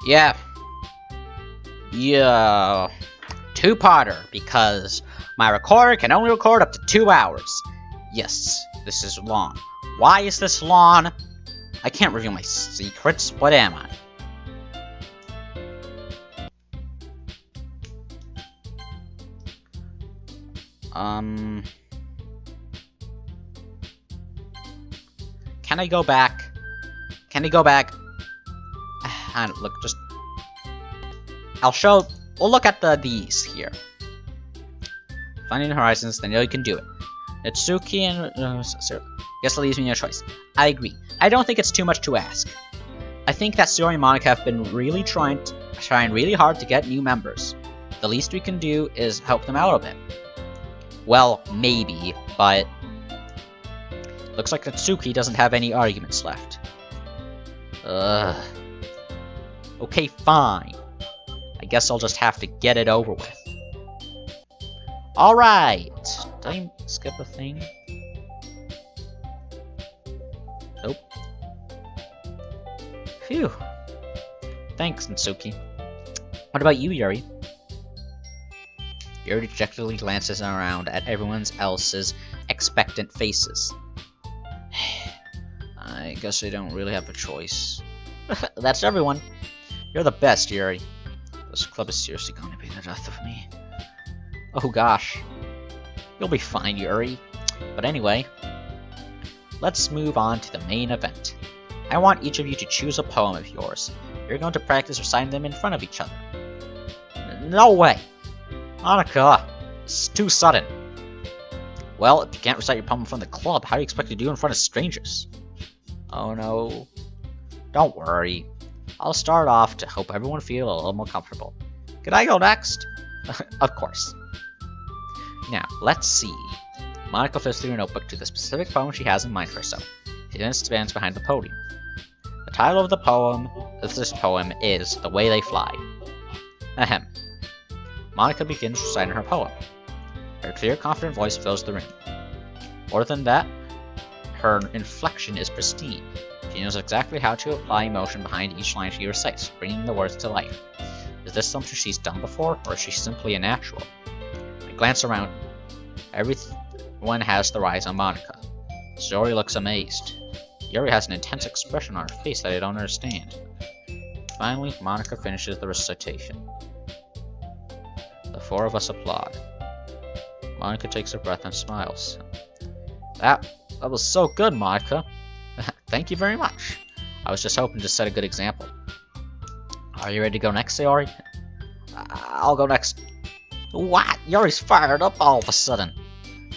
Yeah. Yeah. Two-parter, because my recorder can only record up to 2 hours. Yes, this is long. Why is this long? I can't reveal my secrets. What am I? Can I go back? Can I go back? I don't look, just... We'll look at these here. Finding Horizons, then you can do it. Natsuki and... guess it leaves me no choice. I agree. I don't think it's too much to ask. I think that Sayori and Monica have been really trying really hard to get new members. The least we can do is help them out a bit. Well, maybe, but... looks like Natsuki doesn't have any arguments left. Okay, fine. I guess I'll just have to get it over with. Alright! Did I skip a thing? Nope. Phew. Thanks, Natsuki. What about you, Yuri? Yuri dejectedly glances around at everyone else's expectant faces. I guess I don't really have a choice. That's everyone. You're the best, Yuri. This club is seriously going to be the death of me. Oh gosh. You'll be fine, Yuri. But anyway, let's move on to the main event. I want each of you to choose a poem of yours. You're going to practice reciting them in front of each other. No way! Monica, it's too sudden. Well, if you can't recite your poem in front of the club, how do you expect to do it in front of strangers? Oh no. Don't worry. I'll start off to help everyone feel a little more comfortable. Could I go next? Of course. Now, let's see. Monica flips through her notebook to the specific poem she has in mind for herself. She then stands behind the podium. The title of this poem is The Way They Fly. Ahem. Monica begins reciting her poem. Her clear, confident voice fills the room. More than that, her inflection is pristine. She knows exactly how to apply emotion behind each line she recites, bringing the words to life. Is this something she's done before, or is she simply a natural? I glance around. Everyone has their eyes on Monica. Sayori looks amazed. Yuri has an intense expression on her face that I don't understand. Finally, Monica finishes the recitation. The four of us applaud. Monica takes a breath and smiles. That was so good, Monica. Thank you very much. I was just hoping to set a good example. Are you ready to go next, Sayori? I'll go next. What? Yuri's fired up all of a sudden.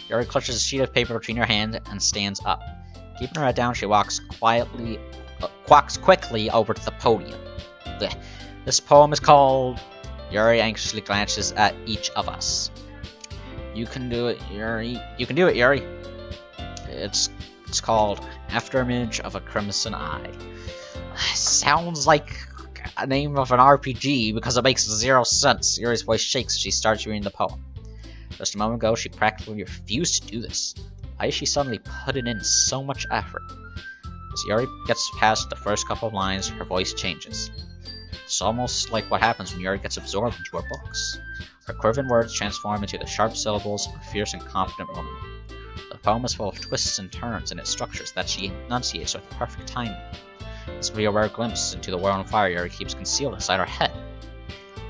Yuri clutches a sheet of paper between her hands and stands up. Keeping her head down, she walks quickly over to the podium. This poem is called... Yuri anxiously glances at each of us. You can do it, Yuri. You can do it, Yuri. It's called Afterimage of a Crimson Eye. Sounds like a name of an RPG because it makes 0 sense. Yuri's voice shakes as she starts reading the poem. Just a moment ago, she practically refused to do this. Why is she suddenly putting in so much effort? As Yuri gets past the first couple of lines, her voice changes. It's almost like what happens when Yuri gets absorbed into her books. Her curving words transform into the sharp syllables of a fierce and confident woman. The poem is full of twists and turns in its structures that she enunciates with perfect timing. This will be a rare glimpse into the world on fire Yuri keeps concealed inside her head.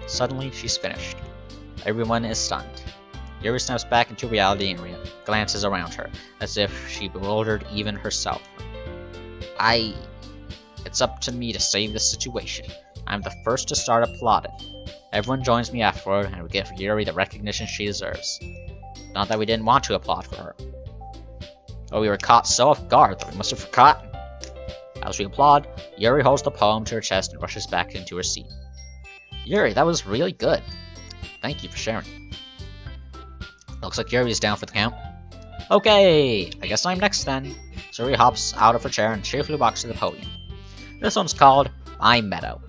Suddenly, she's finished. Everyone is stunned. Yuri snaps back into reality and glances around her, as if she bewildered even herself. It's up to me to save this situation. I'm the first to start applauding. Everyone joins me afterward, and we give Yuri the recognition she deserves. Not that we didn't want to applaud for her. But we were caught so off guard that we must have forgotten. As we applaud, Yuri holds the poem to her chest and rushes back into her seat. Yuri, that was really good. Thank you for sharing. Looks like Yuri is down for the count. Okay, I guess I'm next then. So Yuri hops out of her chair and cheerfully walks to the podium. This one's called My Meadow.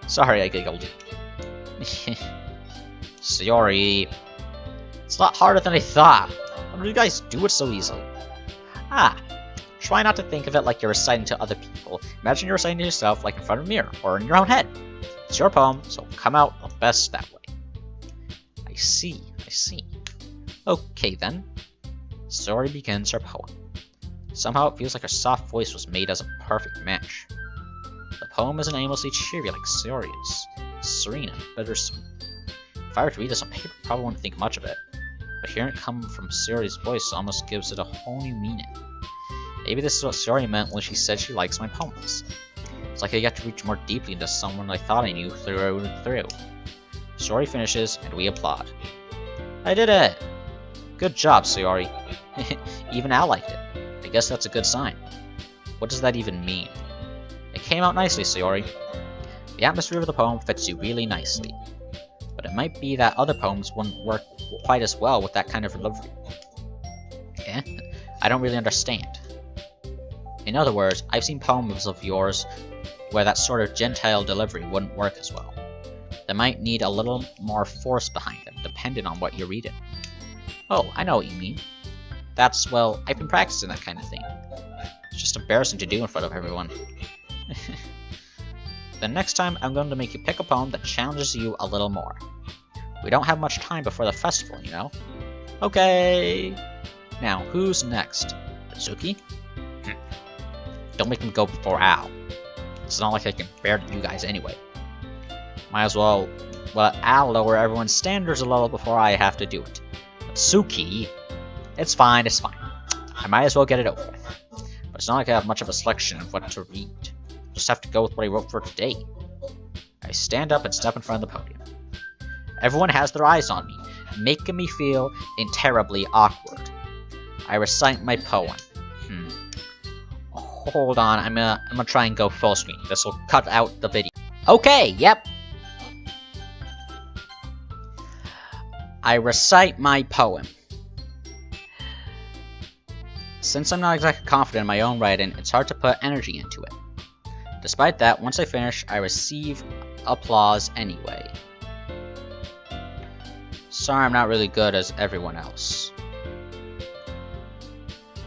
Sorry, I giggled. Sayori. It's a lot harder than I thought. How did you guys do it so easily? Try not to think of it like you're reciting to other people. Imagine you're reciting to yourself like in front of a mirror, or in your own head. It's your poem, so come out the best that way. I see. Okay then. Sayori begins her poem. Somehow it feels like her soft voice was made as a perfect match. The poem isn't aimlessly cheery like Sayori is. It's serene and bittersweet. If I were to read this on paper, I probably wouldn't think much of it. But hearing it come from Sayori's voice almost gives it a whole new meaning. Maybe this is what Sayori meant when she said she likes my poems. It's like I get to reach more deeply into someone I thought I knew through and through. Sayori finishes, and we applaud. I did it! Good job, Sayori. Even Al liked it. I guess that's a good sign. What does that even mean? It came out nicely, Sayori. The atmosphere of the poem fits you really nicely. But it might be that other poems wouldn't work quite as well with that kind of delivery. Eh? I don't really understand. In other words, I've seen poems of yours where that sort of gentile delivery wouldn't work as well. They might need a little more force behind them, depending on what you're reading. Oh, I know what you mean. That's, well, I've been practicing that kind of thing. It's just embarrassing to do in front of everyone. The next time, I'm going to make you pick a poem that challenges you a little more. We don't have much time before the festival, you know? Okay! Now, who's next? Suki? Don't make him go before Al. It's not like I can bear you guys anyway. Might as well let Al lower everyone's standards a little before I have to do it. But Suki, it's fine. I might as well get it over with. But it's not like I have much of a selection of what to read. Just have to go with what I wrote for today. I stand up and step in front of the podium. Everyone has their eyes on me, making me feel terribly awkward. I recite my poem. Hold on, I'm gonna try and go full screen. This will cut out the video. Okay, yep. I recite my poem. Since I'm not exactly confident in my own writing, it's hard to put energy into it. Despite that, once I finish, I receive applause anyway. Sorry I'm not really good as everyone else.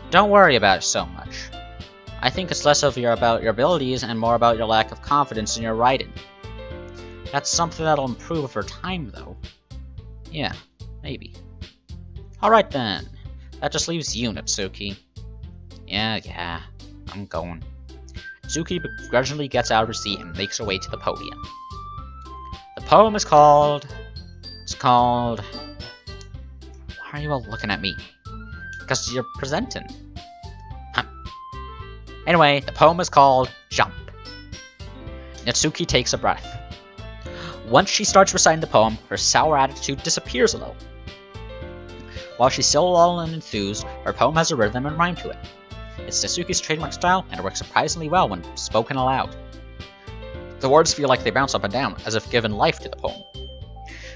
Don't worry about it so much. I think it's less about your abilities and more about your lack of confidence in your writing. That's something that'll improve over time, though. Yeah, maybe. Alright then. That just leaves you, Natsuki. Yeah, I'm going. Natsuki begrudgingly gets out of her seat and makes her way to the podium. The poem is called... Why are you all looking at me? Because you're presenting. Anyway, the poem is called Jump. Natsuki takes a breath. Once she starts reciting the poem, her sour attitude disappears a little. While she's still all enthused, her poem has a rhythm and rhyme to it. It's Natsuki's trademark style, and it works surprisingly well when spoken aloud. The words feel like they bounce up and down, as if given life to the poem.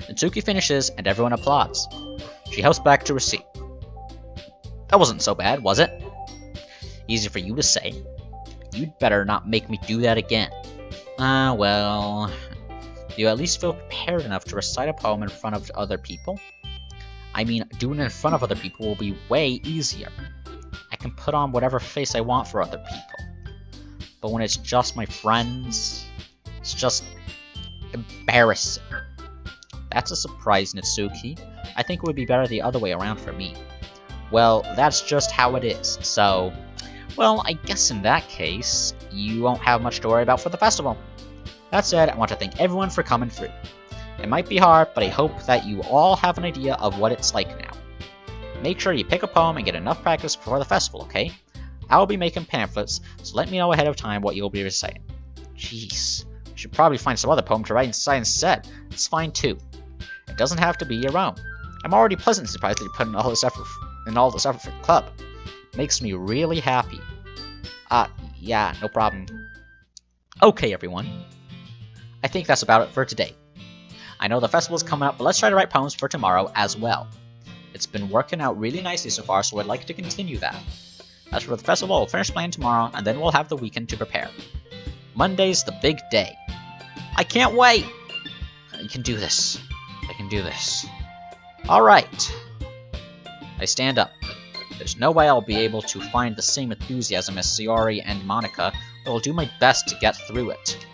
Natsuki finishes, and everyone applauds. She hops back to her seat. That wasn't so bad, was it? Easy for you to say. You'd better not make me do that again. Well... Do you at least feel prepared enough to recite a poem in front of other people? I mean, doing it in front of other people will be way easier. I can put on whatever face I want for other people. But when it's just my friends, it's just embarrassing. That's a surprise, Natsuki. I think it would be better the other way around for me. Well, that's just how it is, so... Well, I guess in that case, you won't have much to worry about for the festival. That said, I want to thank everyone for coming through. It might be hard, but I hope that you all have an idea of what it's like now. Make sure you pick a poem and get enough practice before the festival, okay? I will be making pamphlets, so let me know ahead of time what you'll be reciting. Jeez, I should probably find some other poem to write inside instead. It's fine too. It doesn't have to be your own. I'm already pleasantly surprised that you put in all this effort for the club. Makes me really happy. Yeah, no problem. Okay, everyone. I think that's about it for today. I know the festival's coming up, but let's try to write poems for tomorrow as well. It's been working out really nicely so far, so I'd like to continue that. As for the festival, we'll finish planning tomorrow, and then we'll have the weekend to prepare. Monday's the big day. I can't wait! I can do this. Alright. I stand up. There's no way I'll be able to find the same enthusiasm as Sayori and Monica, but I'll do my best to get through it.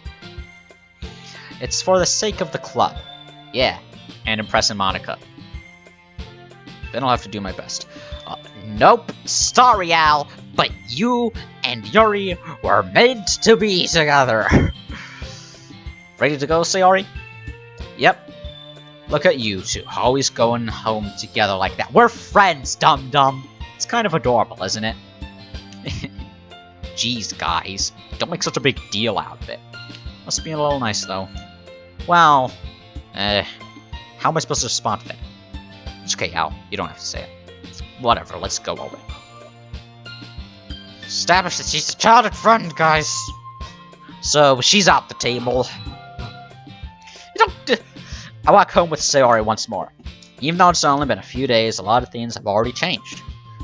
It's for the sake of the club. Yeah, and impressing Monica. Then I'll have to do my best. Nope, sorry Al, but you and Yuri were meant to be together. Ready to go, Sayori? Yep. Look at you two, always going home together like that. We're friends, dum-dum. It's kind of adorable, isn't it? Jeez, guys. Don't make such a big deal out of it. Must be a little nice, though. Well, how am I supposed to respond to that? It's okay, Al. You don't have to say it. Whatever, let's go already. Establish that she's a childhood friend, guys. So, she's out the table. You don't... I walk home with Sayori once more. Even though it's only been a few days, a lot of things have already changed.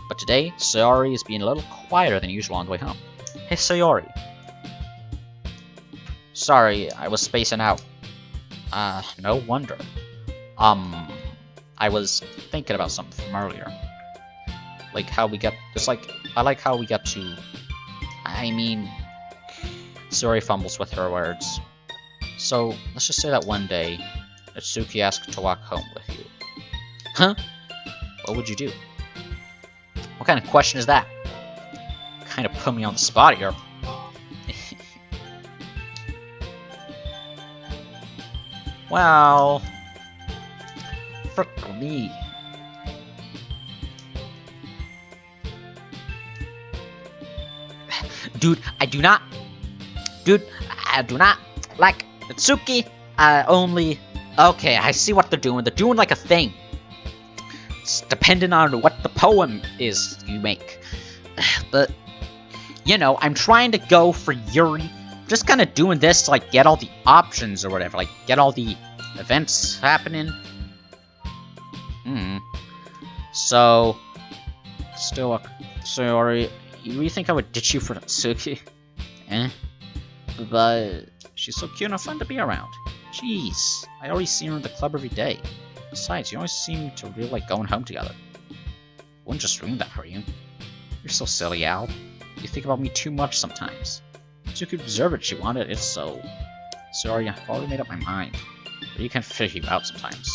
But today, Sayori is being a little quieter than usual on the way home. Hey, Sayori. Sorry, I was spacing out. No wonder. I was thinking about something from earlier. Like how we got... I like how we got to... I mean... Sayori fumbles with her words. So, let's just say that one day, Natsuki asked to walk home with you. Huh? What would you do? What kind of question is that? Kind of put me on the spot here. Well... Frick me. Dude, I do not like Natsuki, only... Okay, I see what they're doing. They're doing like a thing. It's dependent on what the poem is you make. But, you know, I'm trying to go for Yuri. Just kind of doing this to, like, get all the options or whatever. Like, get all the events happening. So... Still, Sayori, you really think I would ditch you for Natsuki? But she's so cute and fun to be around. Jeez, I already see her in the club every day. Besides, you always seem to really like going home together. Wouldn't just ruin that for you. You're so silly, Al. You think about me too much sometimes. She could deserve it if she wanted it, so... Sorry, I've already made up my mind. But you can figure you out sometimes.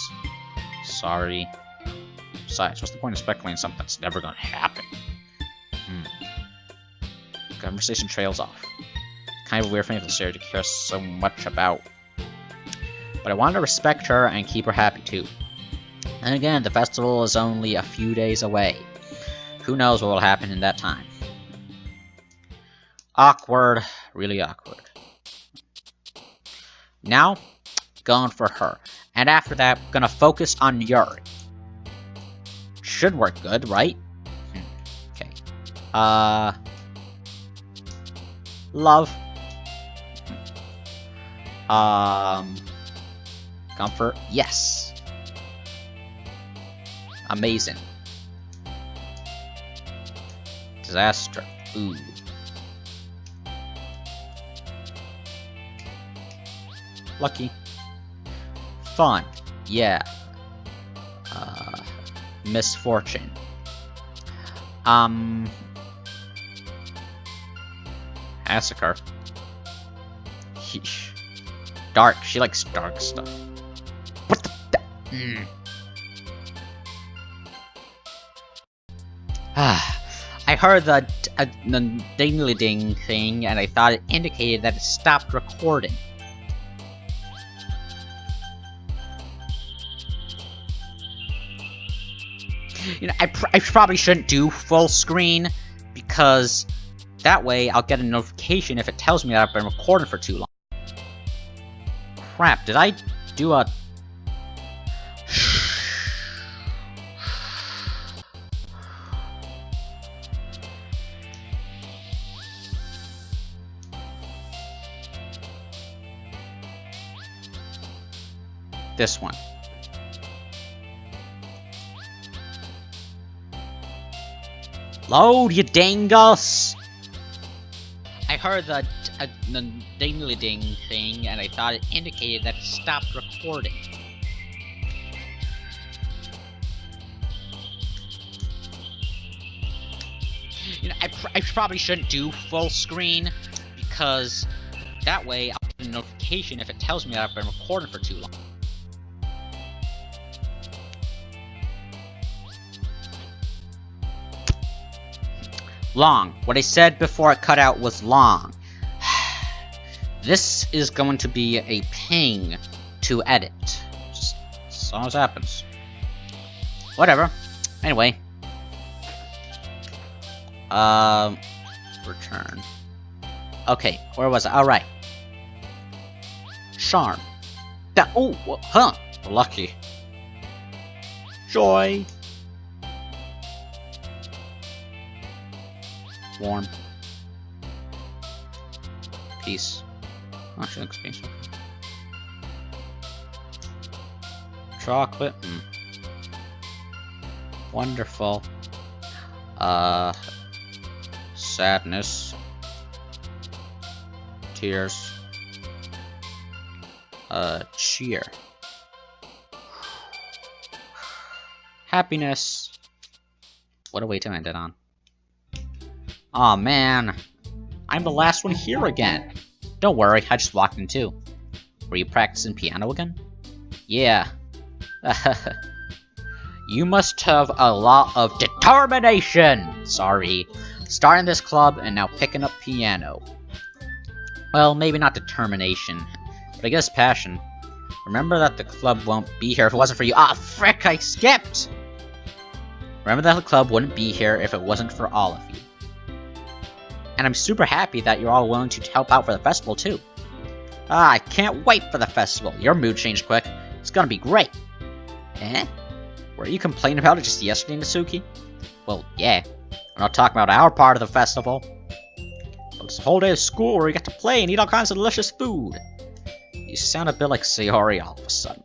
Sorry. Besides, what's the point of speculating something that's never gonna happen? Conversation trails off. Kind of a weird thing for Sarah to care so much about. But I wanted to respect her and keep her happy too. And again, the festival is only a few days away. Who knows what will happen in that time. Awkward. Really awkward. Now, going for her. And after that, gonna focus on Yuri. Should work good, right? Okay. Love. Comfort. Yes. Amazing. Disaster. Ooh. Lucky. Fun. Yeah. Misfortune. Massacre. Yeesh. Dark. She likes dark stuff. What the... I heard the ding-a-ding thing, and I thought it indicated that it stopped recording. You know, I probably shouldn't do full screen, because that way I'll get a notification if it tells me that I've been recording for too long. Crap, did I do a... This one. Load, you dingus! I heard the ding-a-ding thing, and I thought it indicated that it stopped recording. I probably shouldn't do full screen, because that way I'll get a notification if it tells me that I've been recording for too long. Long. What I said before it cut out was long. This is going to be a pain to edit. Just as long as it happens. Whatever. Anyway. Return. Okay, where was I? Alright. Charm. Huh. Lucky. Joy. Warm. Peace. Oh, she looks peaceful. Chocolate. Wonderful. Sadness. Tears. Cheer. Happiness. What a way to end it on. Aw, man. I'm the last one here again. Don't worry, I just walked in too. Were you practicing piano again? Yeah. You must have a lot of determination! Sorry. Starting this club and now picking up piano. Well, maybe not determination, but I guess passion. Remember that the club won't be here if it wasn't for you. Ah, frick, I skipped! Remember that the club wouldn't be here if it wasn't for all of you. And I'm super happy that you're all willing to help out for the festival, too. Ah, I can't wait for the festival. Your mood changed quick. It's gonna be great. Eh? Were you complaining about it just yesterday, Natsuki? Well, yeah. I'm not talking about our part of the festival. But it's a whole day of school where we get to play and eat all kinds of delicious food. You sound a bit like Sayori all of a sudden.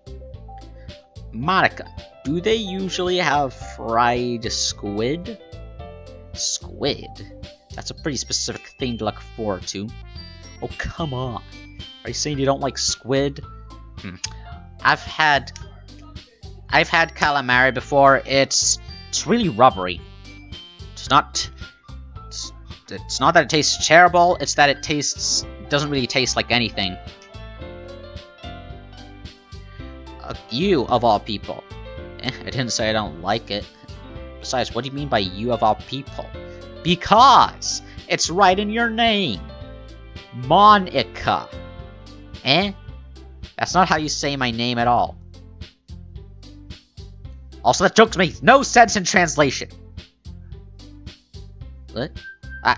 Monica, do they usually have fried squid? Squid? That's a pretty specific thing to look forward to. Oh, come on. Are you saying you don't like squid? I've had calamari before. It's really rubbery. It's not that it tastes terrible, it's that it doesn't really taste like anything. You, of all people. I didn't say I don't like it. Besides, what do you mean by you of all people? Because it's right in your name. Monica. Eh? That's not how you say my name at all. Also, that joke makes no sense in translation. What?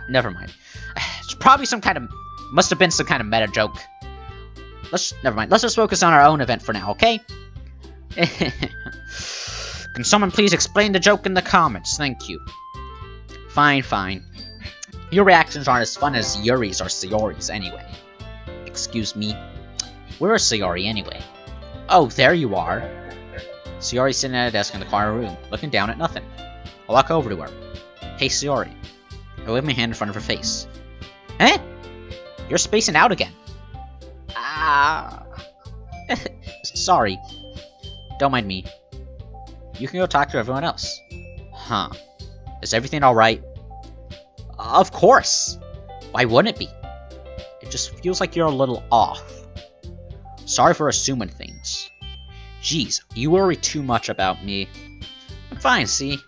Never mind. It's probably must have been some kind of meta joke. Never mind. Let's just focus on our own event for now, okay? Can someone please explain the joke in the comments? Thank you. Fine. Your reactions aren't as fun as Yuri's or Sayori's anyway. Excuse me. Where is Sayori anyway? Oh, there you are. Sayori's sitting at a desk in the corner room, looking down at nothing. I walk over to her. Hey, Sayori. I wave my hand in front of her face. Eh? You're spacing out again. Sorry. Don't mind me. You can go talk to everyone else. Huh. Is everything alright? Of course! Why wouldn't it be? It just feels like you're a little off. Sorry for assuming things. Jeez, you worry too much about me. I'm fine, see?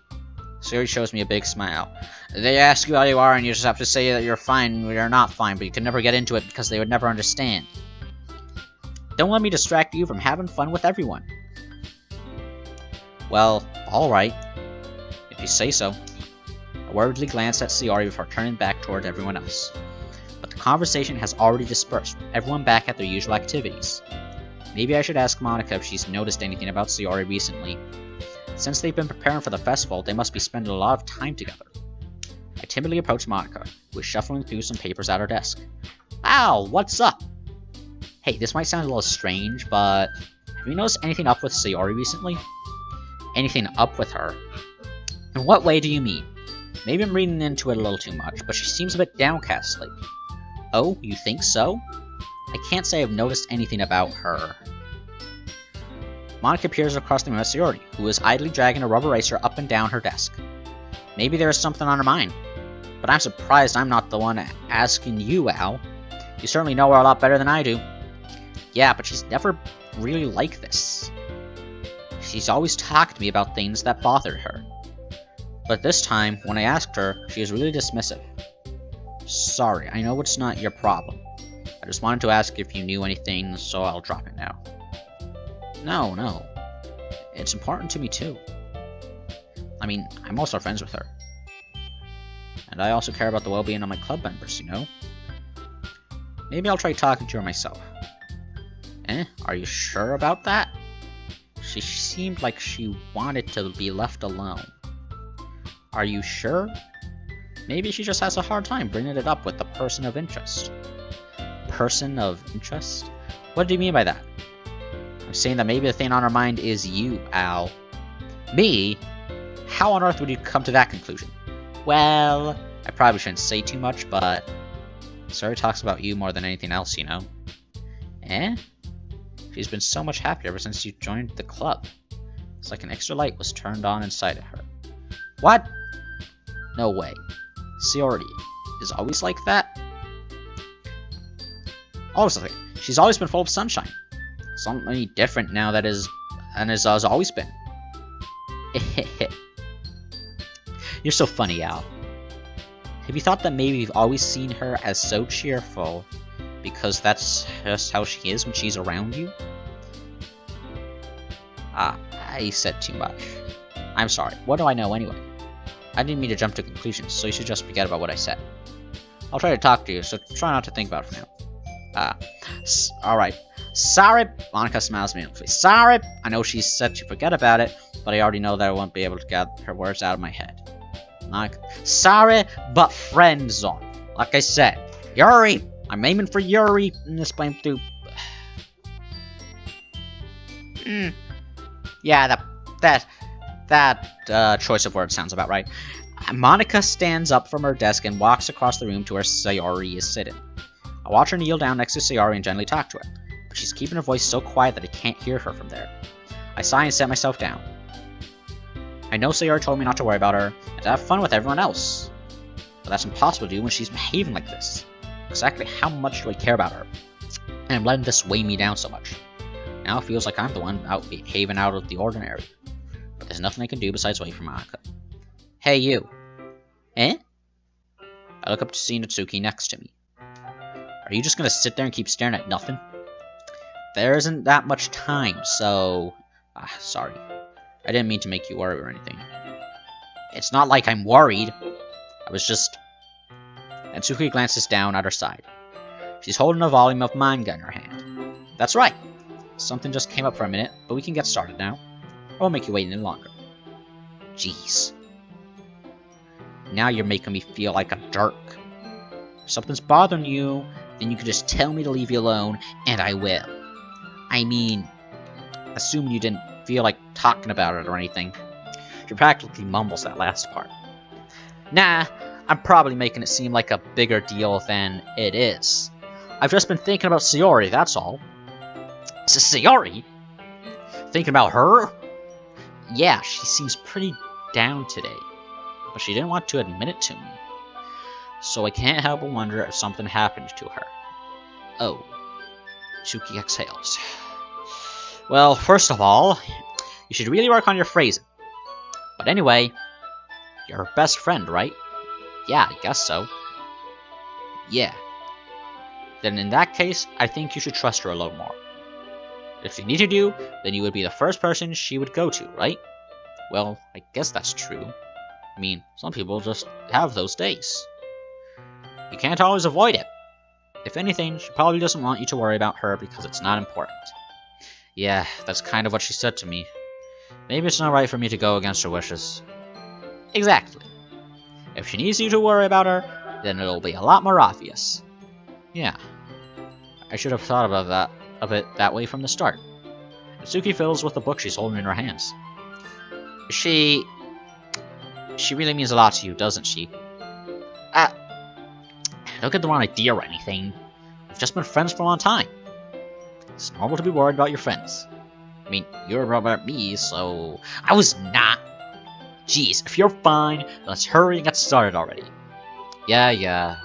Sayori shows me a big smile. They ask you how you are and you just have to say that you're fine when you're not fine, but you can never get into it because they would never understand. Don't let me distract you from having fun with everyone. Well, alright. If you say so. I worriedly glanced at Sayori before turning back toward everyone else. But the conversation has already dispersed, everyone back at their usual activities. Maybe I should ask Monica if she's noticed anything about Sayori recently. Since they've been preparing for the festival, they must be spending a lot of time together. I timidly approached Monica, who was shuffling through some papers at her desk. Ow, what's up? Hey, this might sound a little strange, but have you noticed anything up with Sayori recently? Anything up with her? In what way do you mean? Maybe I'm reading into it a little too much, but she seems a bit downcast lately. Oh, you think so? I can't say I've noticed anything about her. Monica peers across the room at Sayori, who is idly dragging a rubber eraser up and down her desk. Maybe there is something on her mind. But I'm surprised I'm not the one asking you, Al. You certainly know her a lot better than I do. Yeah, but she's never really like this. She's always talked to me about things that bothered her. But this time, when I asked her, she was really dismissive. Sorry, I know it's not your problem. I just wanted to ask if you knew anything, so I'll drop it now. No. It's important to me too. I mean, I'm also friends with her. And I also care about the well-being of my club members, you know? Maybe I'll try talking to her myself. Are you sure about that? She seemed like she wanted to be left alone. Are you sure? Maybe she just has a hard time bringing it up with the person of interest. Person of interest? What do you mean by that? I'm saying that maybe the thing on her mind is you, Al. Me? How on earth would you come to that conclusion? Well, I probably shouldn't say too much, but Sayori talks about you more than anything else, you know? She's been so much happier ever since you joined the club. It's like an extra light was turned on inside of her. What? No way. Sayori is always like that? Always like that. She's always been full of sunshine. Something different now that is, and has always been. You're so funny, Al. Have you thought that maybe you've always seen her as so cheerful because that's just how she is when she's around you? I said too much. I'm sorry. What do I know anyway? I didn't mean to jump to conclusions, so you should just forget about what I said. I'll try to talk to you, so try not to think about it for now. Alright. Sorry. Monika smiles meaningfully. Sorry. I know she said to forget about it, but I already know that I won't be able to get her words out of my head. Monika. Sorry, but friend zone. Like I said. Yuri! I'm aiming for Yuri in this blame through. Yeah, that choice of words sounds about right. Monika stands up from her desk and walks across the room to where Sayori is sitting. I watch her kneel down next to Sayori and gently talk to her, but she's keeping her voice so quiet that I can't hear her from there. I sigh and set myself down. I know Sayori told me not to worry about her and to have fun with everyone else, but that's impossible to do when she's behaving like this. Exactly how much do I care about her? And I'm letting this weigh me down so much. Now it feels like I'm the one out behaving out of the ordinary. But there's nothing I can do besides wait for Monika. Hey, you. I look up to see Natsuki next to me. Are you just gonna sit there and keep staring at nothing? There isn't that much time, so... sorry. I didn't mean to make you worry or anything. It's not like I'm worried. I was just... Natsuki glances down at her side. She's holding a volume of manga in her hand. That's right. Something just came up for a minute, but we can get started now. I won't make you wait any longer. Jeez. Now you're making me feel like a jerk. If something's bothering you, then you can just tell me to leave you alone, and I will. I mean, assuming you didn't feel like talking about it or anything. She practically mumbles that last part. Nah, I'm probably making it seem like a bigger deal than it is. I've just been thinking about Sayori, that's all. Sayori? Thinking about her? Yeah, she seems pretty down today. But she didn't want to admit it to me. So I can't help but wonder if something happened to her. Oh. Tsuki exhales. Well, first of all, you should really work on your phrasing. But anyway, you're her best friend, right? Yeah, I guess so. Yeah. Then in that case, I think you should trust her a little more. If you need to, then you would be the first person she would go to, right? Well, I guess that's true. I mean, some people just have those days. You can't always avoid it. If anything, she probably doesn't want you to worry about her because it's not important. Yeah, that's kind of what she said to me. Maybe it's not right for me to go against her wishes. Exactly. If she needs you to worry about her, then it'll be a lot more obvious. Yeah. I should have thought about it that way from the start. Natsuki fiddles with the book she's holding in her hands. She really means a lot to you, doesn't she? Don't get the wrong idea or anything. We've just been friends for a long time. It's normal to be worried about your friends. I mean, you were worried about me, so... I was not! Jeez, if you're fine, then let's hurry and get started already. Yeah.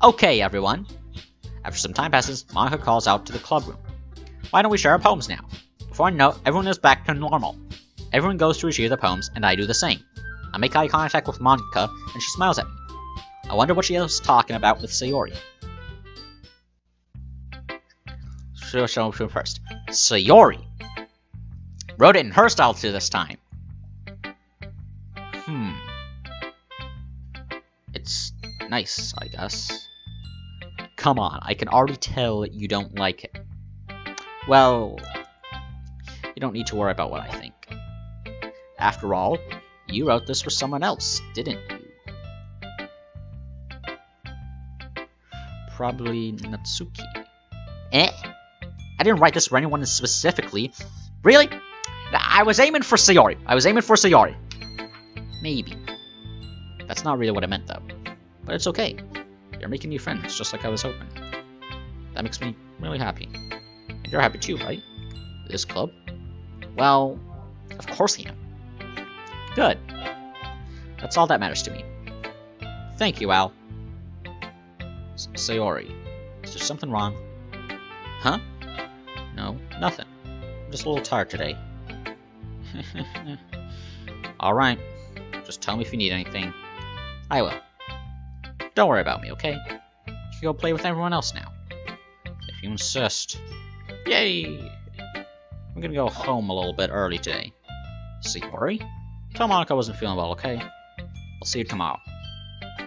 Okay, everyone. After some time passes, Monica calls out to the club room. Why don't we share our poems now? Before I know, everyone is back to normal. Everyone goes to retrieve their poems, and I do the same. I make eye contact with Monica, and she smiles at me. I wonder what she was talking about with Sayori. She'll show first. Sayori! Wrote it in her style too this time. It's nice, I guess. Come on, I can already tell you don't like it. Well, you don't need to worry about what I think. After all, you wrote this for someone else, didn't you? Probably Natsuki. Eh? I didn't write this for anyone specifically. Really? I was aiming for Sayori. Maybe. That's not really what I meant, though. But it's okay. You're making new friends, just like I was hoping. That makes me really happy. And you're happy too, right? This club? Well, of course I am. Good. That's all that matters to me. Thank you, Al. Sayori, is there something wrong? Huh? No, nothing. I'm just a little tired today. Alright. Just tell me if you need anything. I will. Don't worry about me, okay? You can go play with everyone else now. If you insist. Yay! I'm gonna go home a little bit early today. Sayori? Tell Monica I wasn't feeling well, okay? I'll see you tomorrow.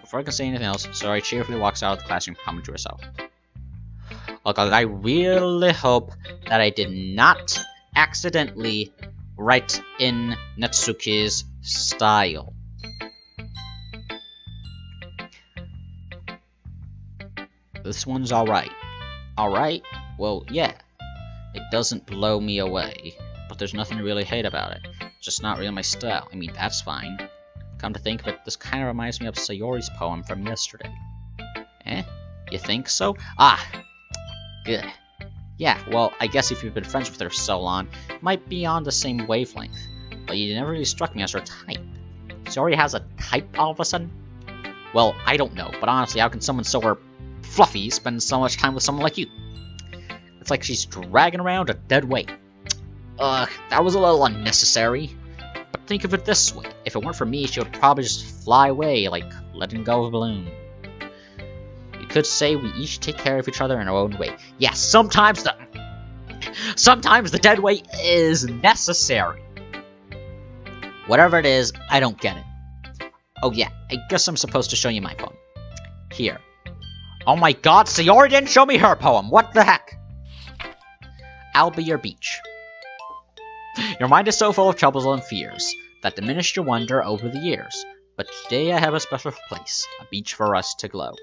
Before I can say anything else, Sayori cheerfully walks out of the classroom, humming to herself. Oh god, I really hope that I did not accidentally write in Natsuki's style. This one's alright. Alright? Well, yeah. It doesn't blow me away, but there's nothing to really hate about it. It's just not really my style. I mean, that's fine. Come to think of it, this kind of reminds me of Sayori's poem from yesterday. Eh? You think so? Ah! Good. Yeah, well, I guess if you've been friends with her so long, it might be on the same wavelength. But you never really struck me as her type. Sayori has a type all of a sudden? Well, I don't know, but honestly, how can someone so fluffy spend so much time with someone like you? It's like she's dragging around a dead weight. Ugh, that was a little unnecessary. But think of it this way, if it weren't for me, she would probably just fly away, like letting go of a balloon. You could say we each take care of each other in our own way. Yeah, sometimes the dead weight is necessary. Whatever it is, I don't get it. Oh yeah, I guess I'm supposed to show you my poem. Here. Oh my god, Sayori didn't show me her poem! What the heck? I'll be your beach. Your mind is so full of troubles and fears that diminished your wonder over the years. But today I have a special place, a beach for us to glow.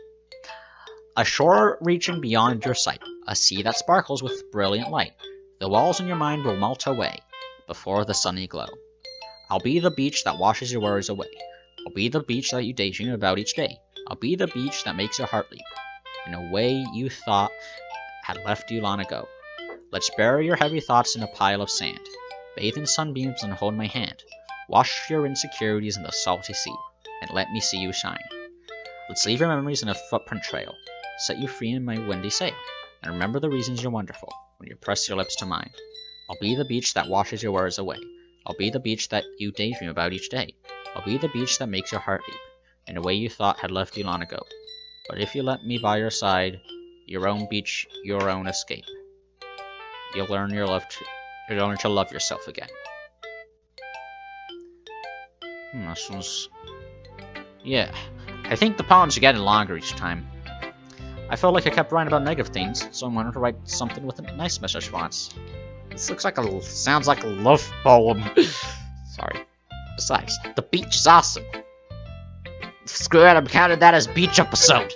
A shore reaching beyond your sight, a sea that sparkles with brilliant light. The walls in your mind will melt away before the sunny glow. I'll be the beach that washes your worries away. I'll be the beach that you daydream about each day. I'll be the beach that makes your heart leap in a way you thought had left you long ago. Let's bury your heavy thoughts in a pile of sand. Bathe in sunbeams and hold my hand. Wash your insecurities in the salty sea, and let me see you shine. Let's leave your memories in a footprint trail. Set you free in my windy sail, and remember the reasons you're wonderful when you press your lips to mine. I'll be the beach that washes your worries away. I'll be the beach that you daydream about each day. I'll be the beach that makes your heart leap in a way you thought had left you long ago. But if you let me by your side, your own beach, your own escape, you'll learn to love yourself again. This one's... Yeah, I think the poems are getting longer each time. I felt like I kept writing about negative things, so I wanted to write something with a nice message once. This sounds like a love poem. Sorry. Besides, the beach is awesome. Screw it, I'm counting that as beach episode.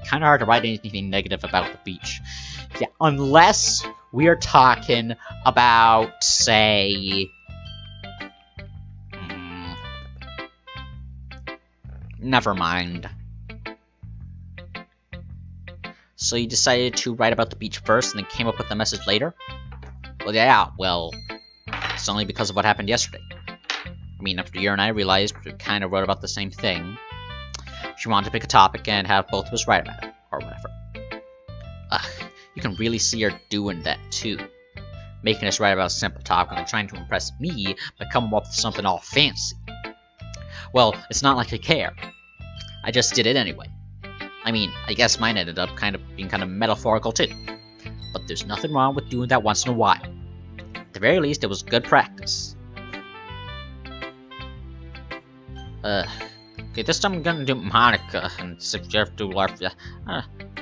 Kinda hard to write anything negative about the beach. Yeah, unless we are talking about, say... Never mind. So you decided to write about the beach first and then came up with the message later? Well, yeah, well, it's only because of what happened yesterday. I mean, after you and I realized we kind of wrote about the same thing, she wanted to pick a topic and have both of us write about it, or whatever. Ugh, you can really see her doing that too. Making us write about a simple topic and trying to impress me by coming up with something all fancy. Well, it's not like I care. I just did it anyway. I mean, I guess mine ended up being kind of metaphorical too. But there's nothing wrong with doing that once in a while. At the very least, it was good practice. Okay, this time I'm gonna do Monica and suggest to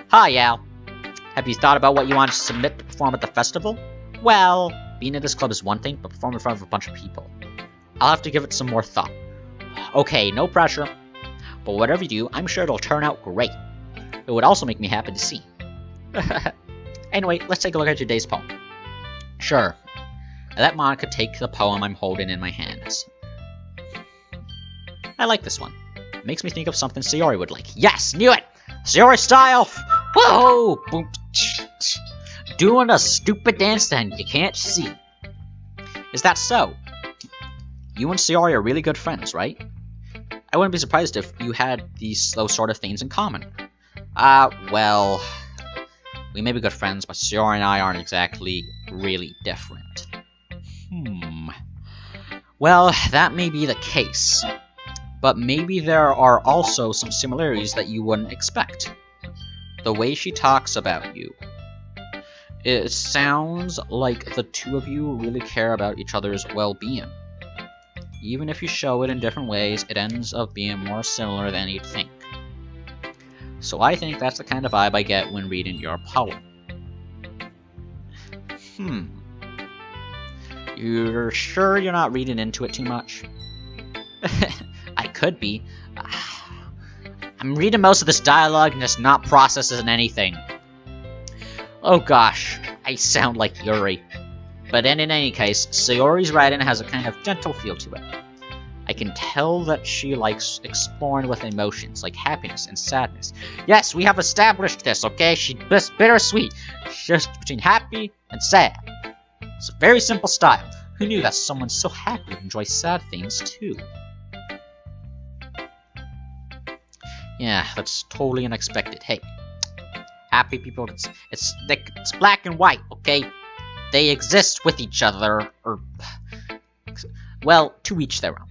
Hi, Al. Have you thought about what you want to submit to perform at the festival? Well, being in this club is one thing, but performing in front of a bunch of people. I'll have to give it some more thought. Okay, no pressure. But whatever you do, I'm sure it'll turn out great. It would also make me happy to see. Anyway, let's take a look at today's poem. Sure. I let Monica take the poem I'm holding in my hands. I like this one. It makes me think of something Sayori would like. Yes, knew it! Sayori style! Whoa! Boom. Doing a stupid dance that you can't see. Is that so? You and Sayori are really good friends, right? I wouldn't be surprised if you had those sort of things in common. Well... We may be good friends, but Sayori and I aren't exactly really different. Well, that may be the case. But maybe there are also some similarities that you wouldn't expect. The way she talks about you. It sounds like the two of you really care about each other's well-being. Even if you show it in different ways, it ends up being more similar than you'd think. So I think that's the kind of vibe I get when reading your poem. You're sure you're not reading into it too much? I could be. I'm reading most of this dialogue and just not processing anything. Oh gosh, I sound like Yuri. But in any case, Sayori's writing has a kind of gentle feel to it. I can tell that she likes exploring with emotions, like happiness and sadness. Yes, we have established this, okay? She's bittersweet. She's just between happy and sad. It's a very simple style. Who knew that someone so happy would enjoy sad things, too? Yeah, that's totally unexpected. Hey, happy people, it's black and white, okay? They exist with each other, or... well, to each their own.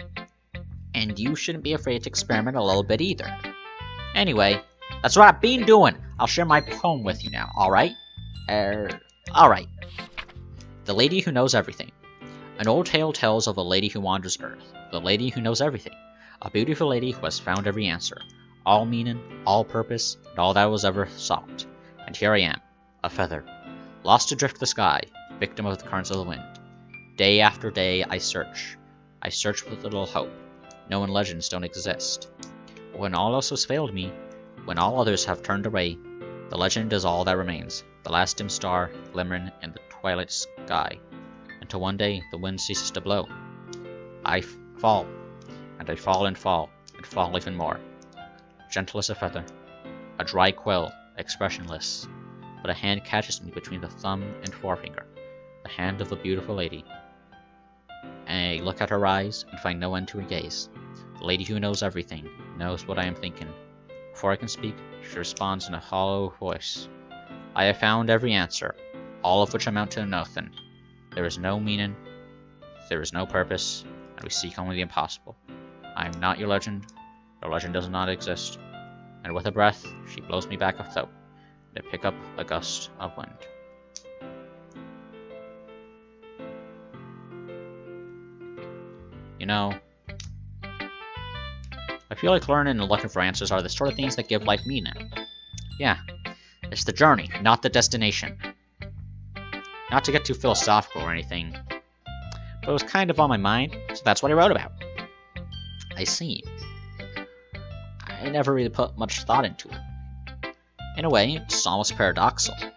And you shouldn't be afraid to experiment a little bit either. Anyway, that's what I've been doing. I'll share my poem with you now, alright? Alright. The Lady Who Knows Everything. An old tale tells of a lady who wanders earth. The lady who knows everything. A beautiful lady who has found every answer. All meaning, all purpose, and all that was ever sought. And here I am, a feather. Lost adrift the sky, victim of the currents of the wind. Day after day I search. I search with little hope, knowing legends don't exist. But when all else has failed me, when all others have turned away, the legend is all that remains, the last dim star glimmering in the twilight sky, until one day the wind ceases to blow. I fall, and I fall and fall, and fall even more. Gentle as a feather, a dry quill, expressionless, but a hand catches me between the thumb and forefinger, the hand of a beautiful lady. And I look at her eyes and find no end to her gaze. The lady who knows everything, knows what I am thinking. Before I can speak, she responds in a hollow voice. I have found every answer, all of which amount to nothing. There is no meaning, there is no purpose, and we seek only the impossible. I am not your legend, your legend does not exist. And with a breath, she blows me back a thought, and I pick up a gust of wind. You know, I feel like learning and looking for answers are the sort of things that give life meaning. Yeah, it's the journey, not the destination. Not to get too philosophical or anything, but it was kind of on my mind, so that's what I wrote about. I see. I never really put much thought into it. In a way, it's almost paradoxical.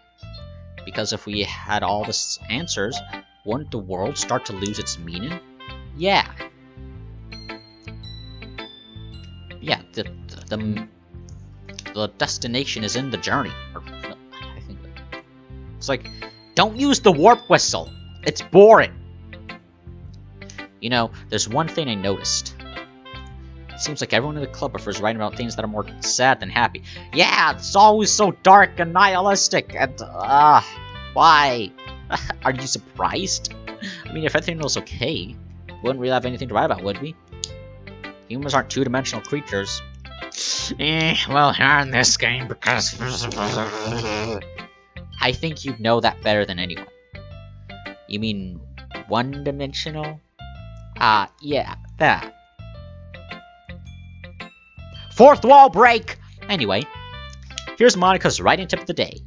Because if we had all the answers, wouldn't the world start to lose its meaning? Yeah. Yeah, the destination is in the journey. I think it's like, don't use the warp whistle. It's boring. You know, there's one thing I noticed. It seems like everyone in the club prefers writing about things that are more sad than happy. Yeah, it's always so dark and nihilistic, and, why? Are you surprised? I mean, if everything was okay, we wouldn't really have anything to write about, would we? Humans aren't two-dimensional creatures. Well, you're in this game because... I think you know that better than anyone. You mean one-dimensional? Yeah, that. Fourth wall break! Anyway, here's Monica's writing tip of the day.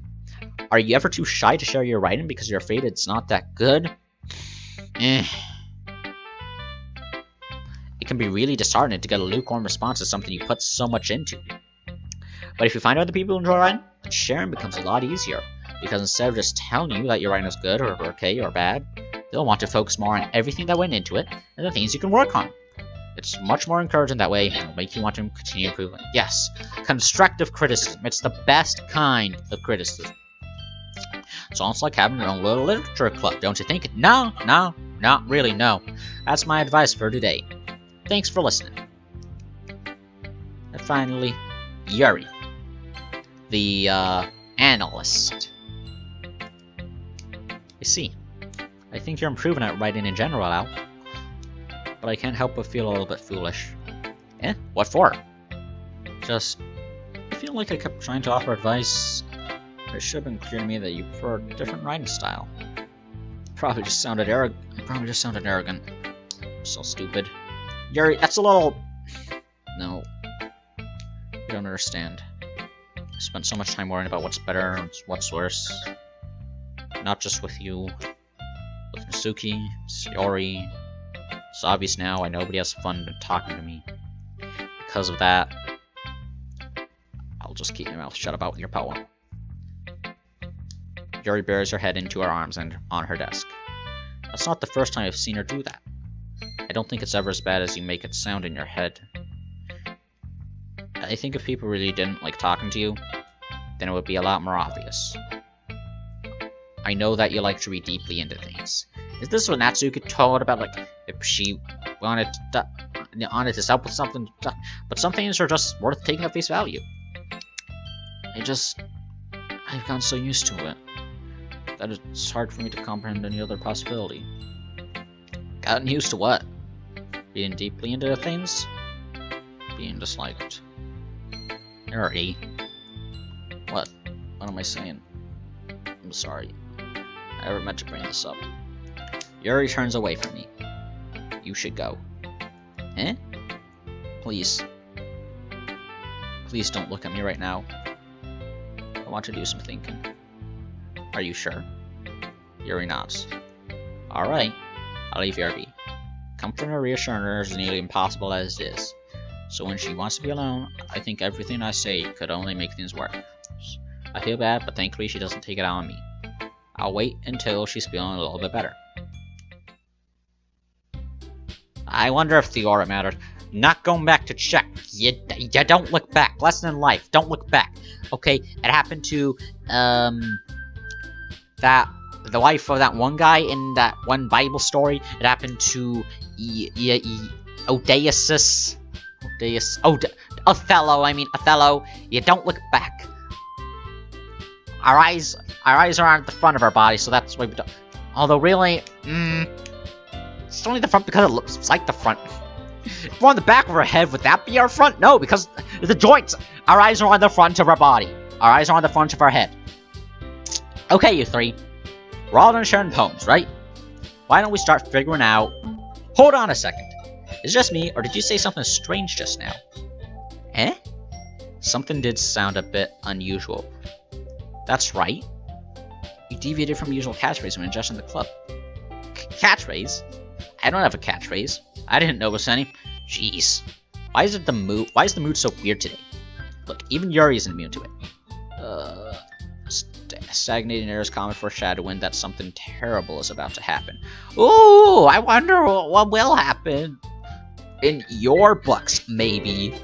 Are you ever too shy to share your writing because you're afraid it's not that good? It can be really disheartening to get a lukewarm response to something you put so much into. But if you find other people enjoy writing, sharing becomes a lot easier. Because instead of just telling you that your writing is good or okay or bad, they'll want to focus more on everything that went into it and the things you can work on. It's much more encouraging that way, and it'll make you want to continue improving. Yes, constructive criticism. It's the best kind of criticism. It's almost like having your own little literature club, don't you think? No, not really, no. That's my advice for today. Thanks for listening. And finally, Yuri, the, analyst. You see, I think you're improving at writing in general, Al. But I can't help but feel a little bit foolish. Eh? What for? Just, I feel like I kept trying to offer advice. It should have been clear to me that you prefer a different writing style. Probably just sounded arrogant. So stupid. Yuri, that's a little... No. You don't understand. I spent so much time worrying about what's better and what's worse. Not just with you. With Masuki, Sayori. It's obvious now why nobody has fun talking to me. Because of that, I'll just keep my mouth shut about your poem. Yuri buries her head into her arms and on her desk. That's not the first time I've seen her do that. I don't think it's ever as bad as you make it sound in your head. I think if people really didn't like talking to you, then it would be a lot more obvious. I know that you like to read deeply into things. Is this what Natsuki told about, like, if she wanted to help with something, but some things are just worth taking at face value. I've gotten so used to it, that it's hard for me to comprehend any other possibility. Gotten used to what? Being deeply into things? Being disliked. Yuri. What am I saying? I'm sorry. I never meant to bring this up. Yuri turns away from me. You should go. Eh? Please. Please don't look at me right now. I want to do some thinking. Are you sure? Yuri nods. Alright, I'll leave Yuri be. Comforting or reassuring her is nearly impossible as it is. So when she wants to be alone, I think everything I say could only make things worse. I feel bad, but thankfully she doesn't take it out on me. I'll wait until she's feeling a little bit better. I wonder if the aura mattered. Not going back to check. You don't look back. Lesson in life. Don't look back. Okay, it happened to, the wife of that one guy in that one Bible story. It happened to, Othello. You don't look back. Our eyes are on the front of our body, so that's why we don't. Although really, it's only the front because it looks like the front. If we're on the back of our head, would that be our front? No, because the joints. Our eyes are on the front of our body. Our eyes are on the front of our head. Okay, you three. We're all done sharing poems, right? Why don't we start figuring out... Hold on a second. Is it just me, or did you say something strange just now? Eh? Something did sound a bit unusual. That's right. You deviated from the usual catchphrase when adjusting the club. Catchphrase? I don't have a catchphrase. I didn't notice any. Jeez. Why is the mood so weird today? Look, even Yuri isn't immune to it. Stagnating air is common foreshadowing that something terrible is about to happen. Ooh, I wonder what will happen. In your books, maybe.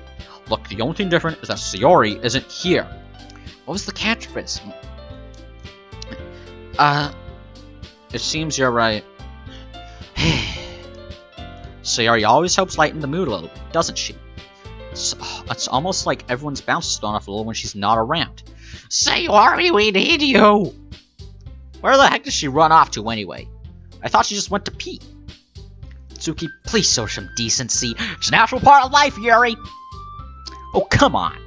Look, the only thing different is that Sayori isn't here. What was the catchphrase? It seems you're right. Sayori always helps lighten the mood a little bit, doesn't she? It's almost like everyone's bounce is thrown off a little when she's not around. Sayori, we need you! Where the heck does she run off to anyway? I thought she just went to pee. Tsuki, please show some decency. It's a natural part of life, Yuri! Oh, come on.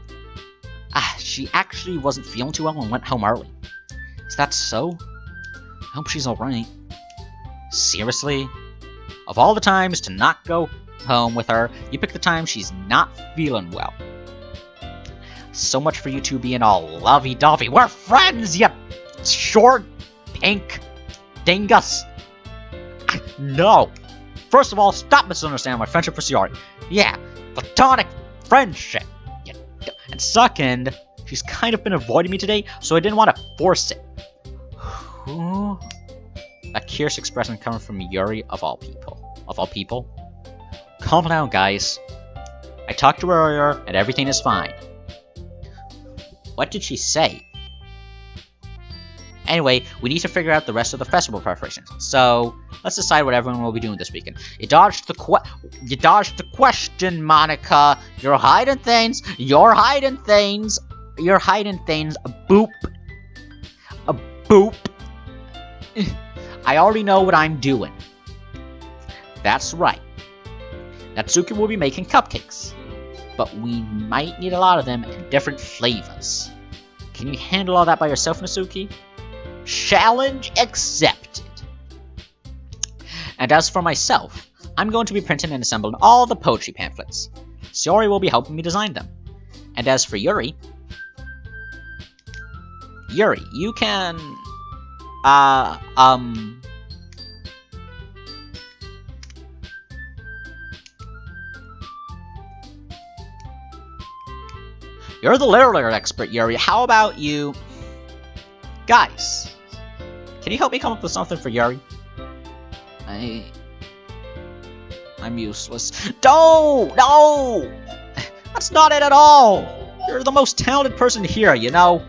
She actually wasn't feeling too well and went home early. Is that so? I hope she's alright. Seriously? Of all the times to not go home with her, you pick the time she's not feeling well. So much for you two being all lovey-dovey. We're friends, you short, pink dingus. No. First of all, stop misunderstanding my friendship for Sayori. Yeah, platonic friendship. And second, she's kind of been avoiding me today, so I didn't want to force it. That curious expression coming from Yuri of all people. Of all people? Calm down, guys. I talked to her earlier, and everything is fine. What did she say? Anyway, we need to figure out the rest of the festival preparations. So, let's decide what everyone will be doing this weekend. You dodged the question, Monica. You're hiding things. You're hiding things. You're hiding things. A boop. A boop. I already know what I'm doing. That's right. Natsuki will be making cupcakes. But we might need a lot of them in different flavors. Can you handle all that by yourself, Natsuki? Challenge accepted. And as for myself, I'm going to be printing and assembling all the poetry pamphlets. Sayori will be helping me design them. And as for Yuri, you can, you're the literary expert, Yuri. How about you... Guys, can you help me come up with something for Yuri? I'm useless. No! That's not it at all! You're the most talented person here, you know?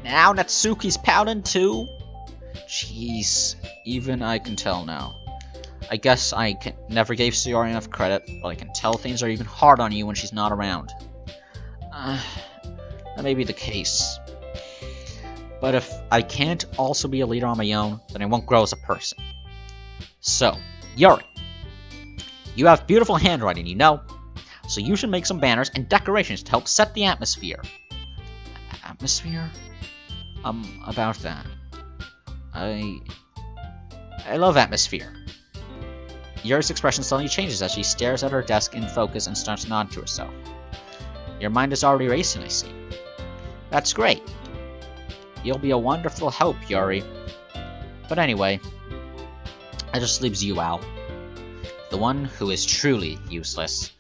Now Natsuki's pouting too? Jeez, even I can tell now. I guess I never gave Sayori enough credit, but I can tell things are even hard on you when she's not around. That may be the case. But if I can't also be a leader on my own, then I won't grow as a person. So, Yuri, you have beautiful handwriting, you know? So you should make some banners and decorations to help set the atmosphere. Atmosphere? About that. I love atmosphere. Yuri's expression suddenly changes as she stares at her desk in focus and starts nodding to herself. Your mind is already racing, I see. That's great. You'll be a wonderful help, Yuri. But anyway, that just leaves you out. The one who is truly useless.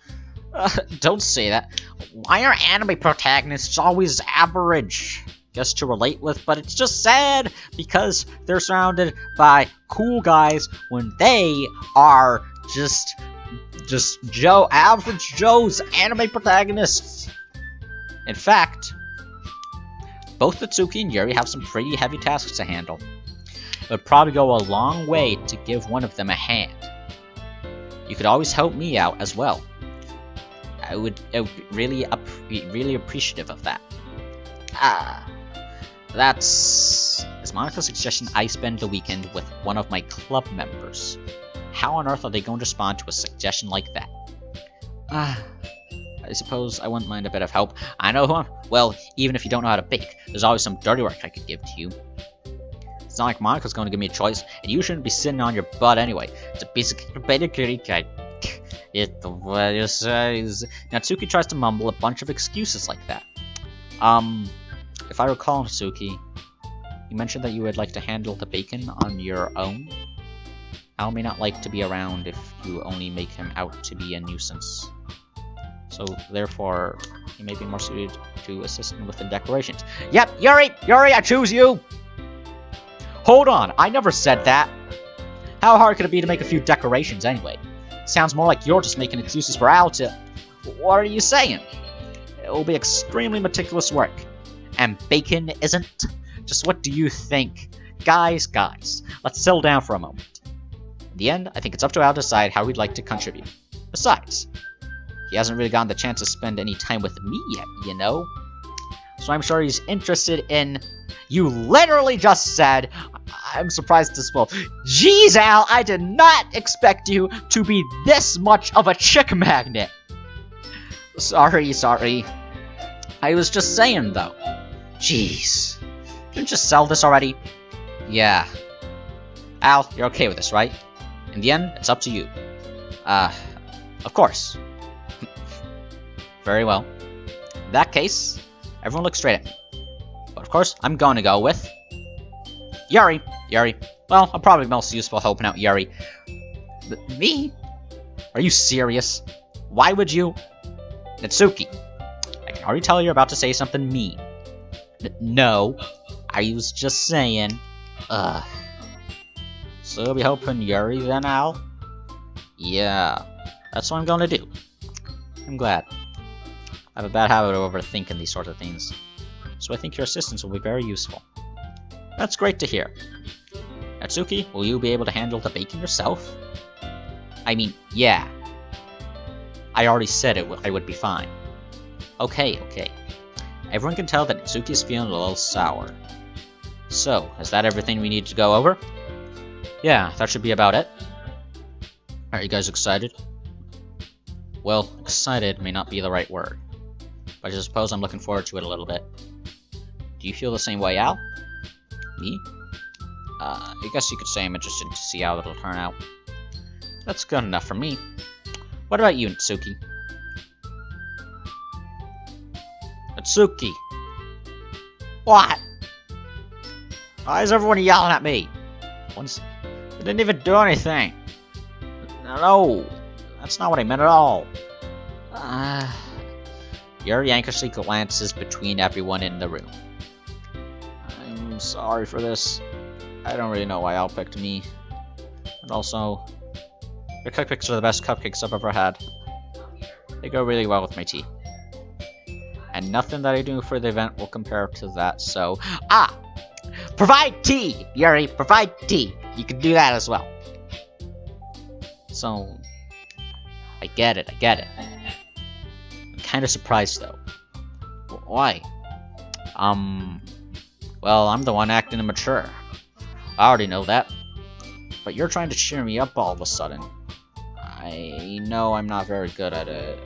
Don't say that. Why are anime protagonists always average? Just to relate with, but it's just sad because they're surrounded by cool guys when they are just average Joe's anime protagonists. In fact, both Natsuki and Yuri have some pretty heavy tasks to handle. It would probably go a long way to give one of them a hand. You could always help me out as well. I would really be really appreciative of that. Is Monica's suggestion I spend the weekend with one of my club members. How on earth are they going to respond to a suggestion like that? I suppose I wouldn't mind a bit of help. I know who well, even if you don't know how to bake, there's always some dirty work I could give to you. It's not like Monica's going to give me a choice, and you shouldn't be sitting on your butt anyway. It's a basic guide. It the way it says. Natsuki tries to mumble a bunch of excuses like that. If I recall, Natsuki, you mentioned that you would like to handle the bacon on your own. Al may not like to be around if you only make him out to be a nuisance. So, therefore, he may be more suited to assisting with the decorations. Yep, Yuri, I choose you! Hold on, I never said that. How hard could it be to make a few decorations anyway? Sounds more like you're just making excuses for Al to... What are you saying? It will be extremely meticulous work. And bacon isn't? Just what do you think? Guys, let's settle down for a moment. In the end, I think it's up to Al to decide how he'd like to contribute. Besides, he hasn't really gotten the chance to spend any time with me yet, you know? So I'm sure he's interested in... You literally just said... I'm surprised as well. Jeez, Al, I did not expect you to be this much of a chick magnet. Sorry. I was just saying, though. Jeez. Didn't you sell this already? Yeah. Al, you're okay with this, right? In the end, it's up to you. Of course. Very well. In that case, everyone look straight at me. But of course, I'm going to go with... Yuri. Well, I'm probably most useful helping out Yuri. Me? Are you serious? Why would you... Natsuki, I can already tell you're about to say something mean. No. I was just saying... So you'll be helping Yuri then, Al? Yeah. That's what I'm going to do. I'm glad. I have a bad habit of overthinking these sorts of things. So I think your assistance will be very useful. That's great to hear. Natsuki, will you be able to handle the baking yourself? I mean, yeah. I already said I would be fine. Okay. Everyone can tell that Natsuki is feeling a little sour. So, is that everything we need to go over? Yeah, that should be about it. Are you guys excited? Well, excited may not be the right word. But I suppose I'm looking forward to it a little bit. Do you feel the same way, Al? Me? I guess you could say I'm interested to see how it'll turn out. That's good enough for me. What about you, Natsuki? Natsuki! What? Why is everyone yelling at me? I didn't even do anything. No, that's not what I meant at all. Yuri anxiously glances between everyone in the room. I'm sorry for this. I don't really know why Al picked me. And also, your cupcakes are the best cupcakes I've ever had. They go really well with my tea. And nothing that I do for the event will compare to that, so... Provide tea! Yuri, provide tea! You can do that as well. So... I get it. I'm kinda surprised, though. Why? Well, I'm the one acting immature. I already know that. But you're trying to cheer me up all of a sudden. I know I'm not very good at it.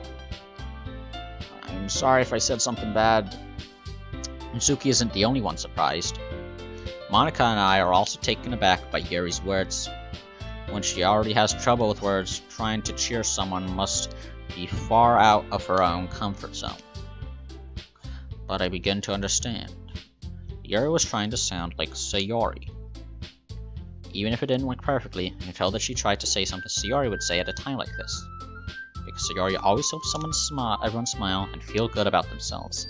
I'm sorry if I said something bad. Natsuki isn't the only one surprised. Monica and I are also taken aback by Yuri's words. When she already has trouble with words, trying to cheer someone must be far out of her own comfort zone. But I begin to understand. Yuri was trying to sound like Sayori. Even if it didn't work perfectly, I can tell that she tried to say something Sayori would say at a time like this. Because Sayori always helps everyone smile and feel good about themselves.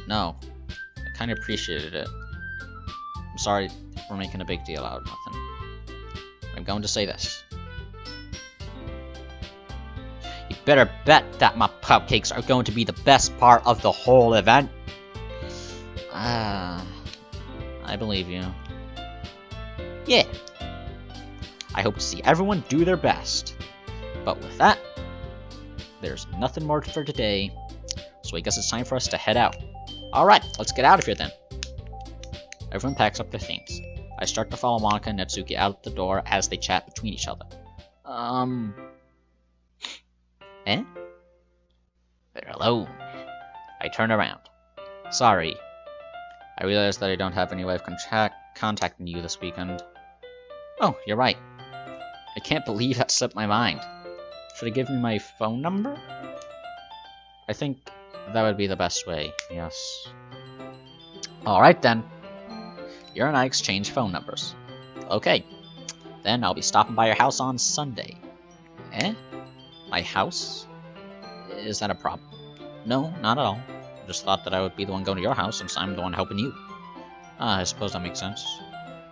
No, I kinda appreciated it. I'm sorry for making a big deal out of nothing. I'm going to say this. You better bet that my cupcakes are going to be the best part of the whole event. I believe you. Yeah. I hope to see everyone do their best. But with that, there's nothing more for today, so I guess it's time for us to head out. Alright, let's get out of here then. Everyone packs up their things. I start to follow Monica and Natsuki out the door as they chat between each other. Eh? They're alone. I turn around. Sorry. I realize that I don't have any way of contacting you this weekend. Oh, you're right. I can't believe that slipped my mind. Should I give you my phone number? I think that would be the best way, yes. Alright then. You and I exchange phone numbers. Okay. Then I'll be stopping by your house on Sunday. Eh? My house? Is that a problem? No, not at all. I just thought that I would be the one going to your house since I'm the one helping you. I suppose that makes sense.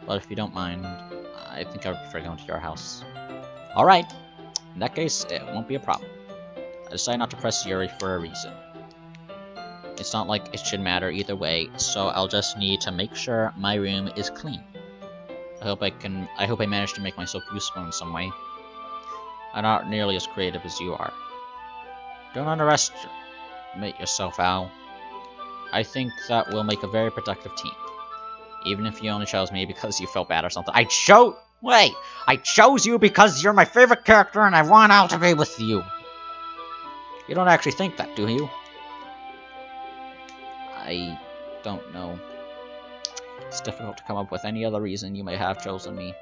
But if you don't mind, I think I would prefer going to your house. Alright. In that case, it won't be a problem. I decided not to press Yuri for a reason. It's not like it should matter either way, so I'll just need to make sure my room is clean. I hope I managed to make myself useful in some way. I'm not nearly as creative as you are. Don't underestimate yourself, Al. I think that we'll make a very productive team. Even if you only chose me because you felt bad or something. I chose you because you're my favorite character and I want Al to be with you. You don't actually think that, do you? I don't know. It's difficult to come up with any other reason you may have chosen me.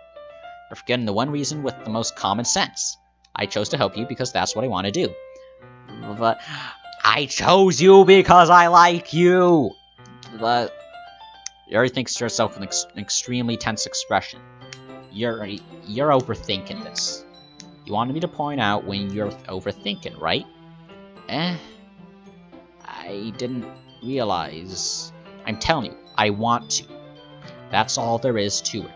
You're forgetting the one reason with the most common sense. I chose to help you because that's what I want to do. But I chose you because I like you! But Yuri thinks to herself with an extremely tense expression. You're overthinking this. You wanted me to point out when you're overthinking, right? I didn't realize. I'm telling you, I want to. That's all there is to it.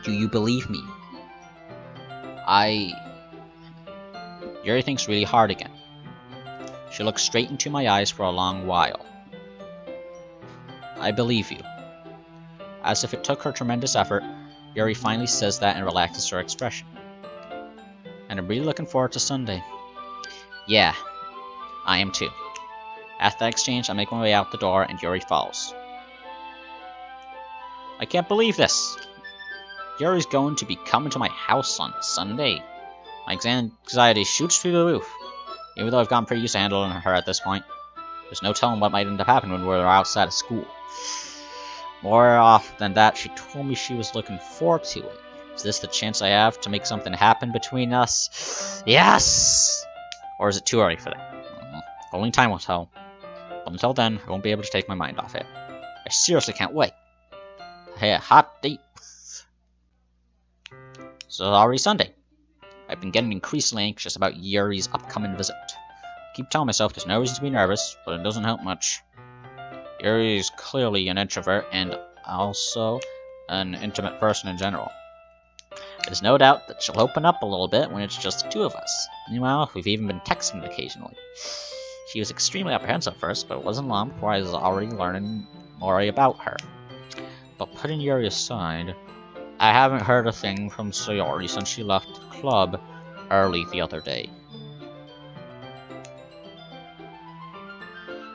Do you believe me? Yuri thinks really hard again. She looks straight into my eyes for a long while. I believe you. As if it took her tremendous effort, Yuri finally says that and relaxes her expression. And I'm really looking forward to Sunday. Yeah, I am too. After that exchange, I make my way out the door and Yuri follows. I can't believe this! Yuri's going to be coming to my house on Sunday. My anxiety shoots through the roof. Even though I've gotten pretty used to handling her at this point, there's no telling what might end up happening when we're outside of school. More often than that, she told me she was looking forward to it. Is this the chance I have to make something happen between us? Yes! Or is it too early for that? Only time will tell. But until then, I won't be able to take my mind off it. I seriously can't wait. Hey, a hot date. So it's already Sunday. I've been getting increasingly anxious about Yuri's upcoming visit. I keep telling myself there's no reason to be nervous, but it doesn't help much. Yuri is clearly an introvert and also an intimate person in general. There's no doubt that she'll open up a little bit when it's just the two of us. Meanwhile, we've even been texting occasionally. She was extremely apprehensive first, but it wasn't long before I was already learning more about her. But putting Yuri aside, I haven't heard a thing from Sayori since she left the club early the other day.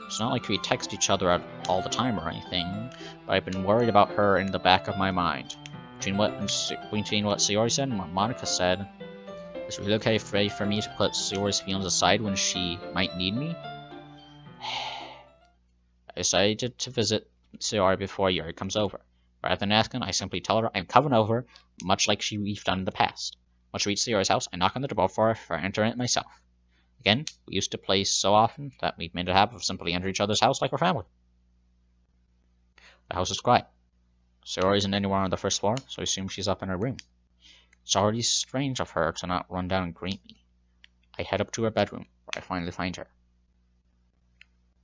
It's not like we text each other all the time or anything, but I've been worried about her in the back of my mind. Between what Sayori said and what Monica said, is it really okay for me to put Sayori's feelings aside when she might need me? I decided to visit Sayori before Yuri comes over. Rather than asking, I simply tell her I'm coming over, much like we've done in the past. Once she reaches Sayori's house, I knock on the door for her for entering it myself. Again, we used to play so often that we've made a habit of simply entering each other's house like we're family. The house is quiet. Sayori isn't anywhere on the first floor, so I assume she's up in her room. It's already strange of her to not run down and greet me. I head up to her bedroom, where I finally find her.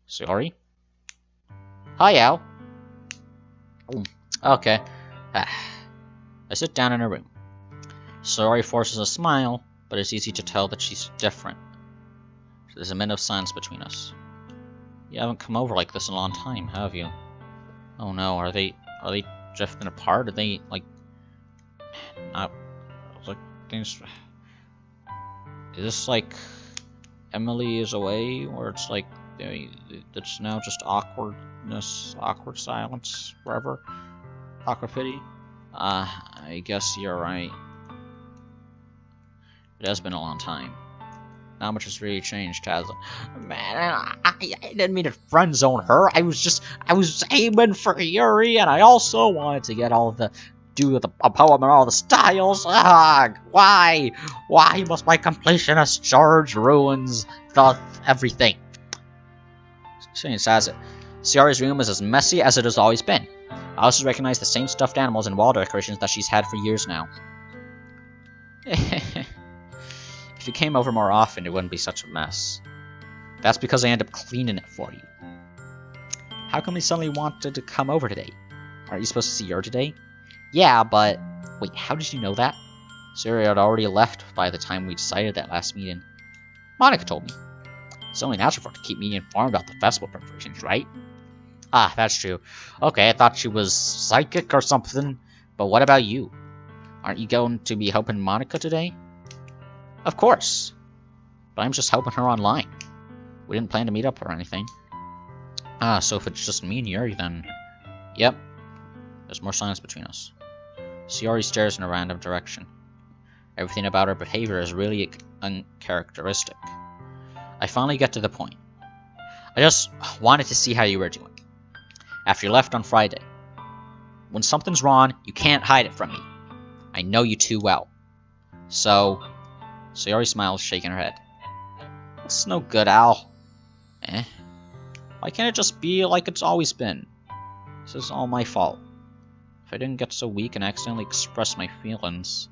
Sayori? Hi, Al. Okay. I sit down in her room. Sayori forces a smile, but it's easy to tell that she's different. There's a minute of silence between us. You haven't come over like this in a long time, have you? Oh no, are they drifting apart? Are they, like, not, like, things... Is this, like, Emily is away, or it's, like, it's now just awkwardness, awkward silence, forever? Awkward pity? I guess you're right. It has been a long time. Not much has really changed, has it? Man, I didn't mean to friend zone her. I was aiming for Yuri, and I also wanted to get all the, a poem and all the styles. Why must my completionist George ruins everything? She says it. Sayori's room is as messy as it has always been. I also recognize the same stuffed animals and wall decorations that she's had for years now. If you came over more often, it wouldn't be such a mess. That's because I end up cleaning it for you. How come you suddenly wanted to come over today? Aren't you supposed to see her today? Yeah, but... Wait, how did you know that? Sayori had already left by the time we decided that last meeting. Monica told me. It's only natural for her to keep me informed about the festival preparations, right? Ah, that's true. Okay, I thought she was psychic or something. But what about you? Aren't you going to be helping Monica today? Of course. But I'm just helping her online. We didn't plan to meet up or anything. Ah, so if it's just me and Yuri, then... Yep. There's more silence between us. Sayori stares in a random direction. Everything about her behavior is really uncharacteristic. I finally get to the point. I just wanted to see how you were doing. After you left on Friday. When something's wrong, you can't hide it from me. I know you too well. So... Sayori smiles, shaking her head. That's no good, Al. Eh? Why can't it just be like it's always been? This is all my fault. If I didn't get so weak and accidentally express my feelings,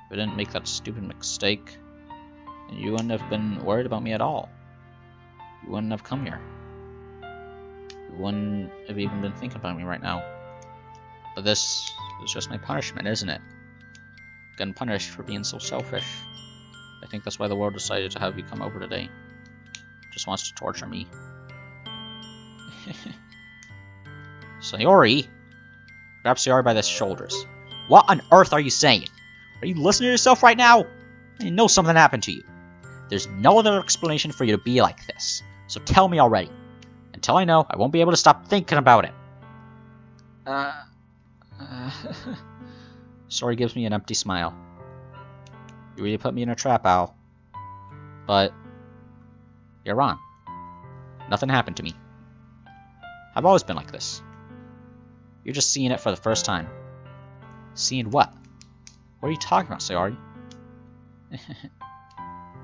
if I didn't make that stupid mistake, then you wouldn't have been worried about me at all. You wouldn't have come here. You wouldn't have even been thinking about me right now. But this is just my punishment, isn't it? Getting punished for being so selfish. I think that's why the world decided to have you come over today. Just wants to torture me. Sayori grabs Sayori by the shoulders. What on earth are you saying? Are you listening to yourself right now? I know something happened to you. There's no other explanation for you to be like this. So tell me already. Until I know, I won't be able to stop thinking about it. Sayori gives me an empty smile. You really put me in a trap, Al. But you're wrong. Nothing happened to me. I've always been like this. You're just seeing it for the first time. Seeing what? What are you talking about, Sayori?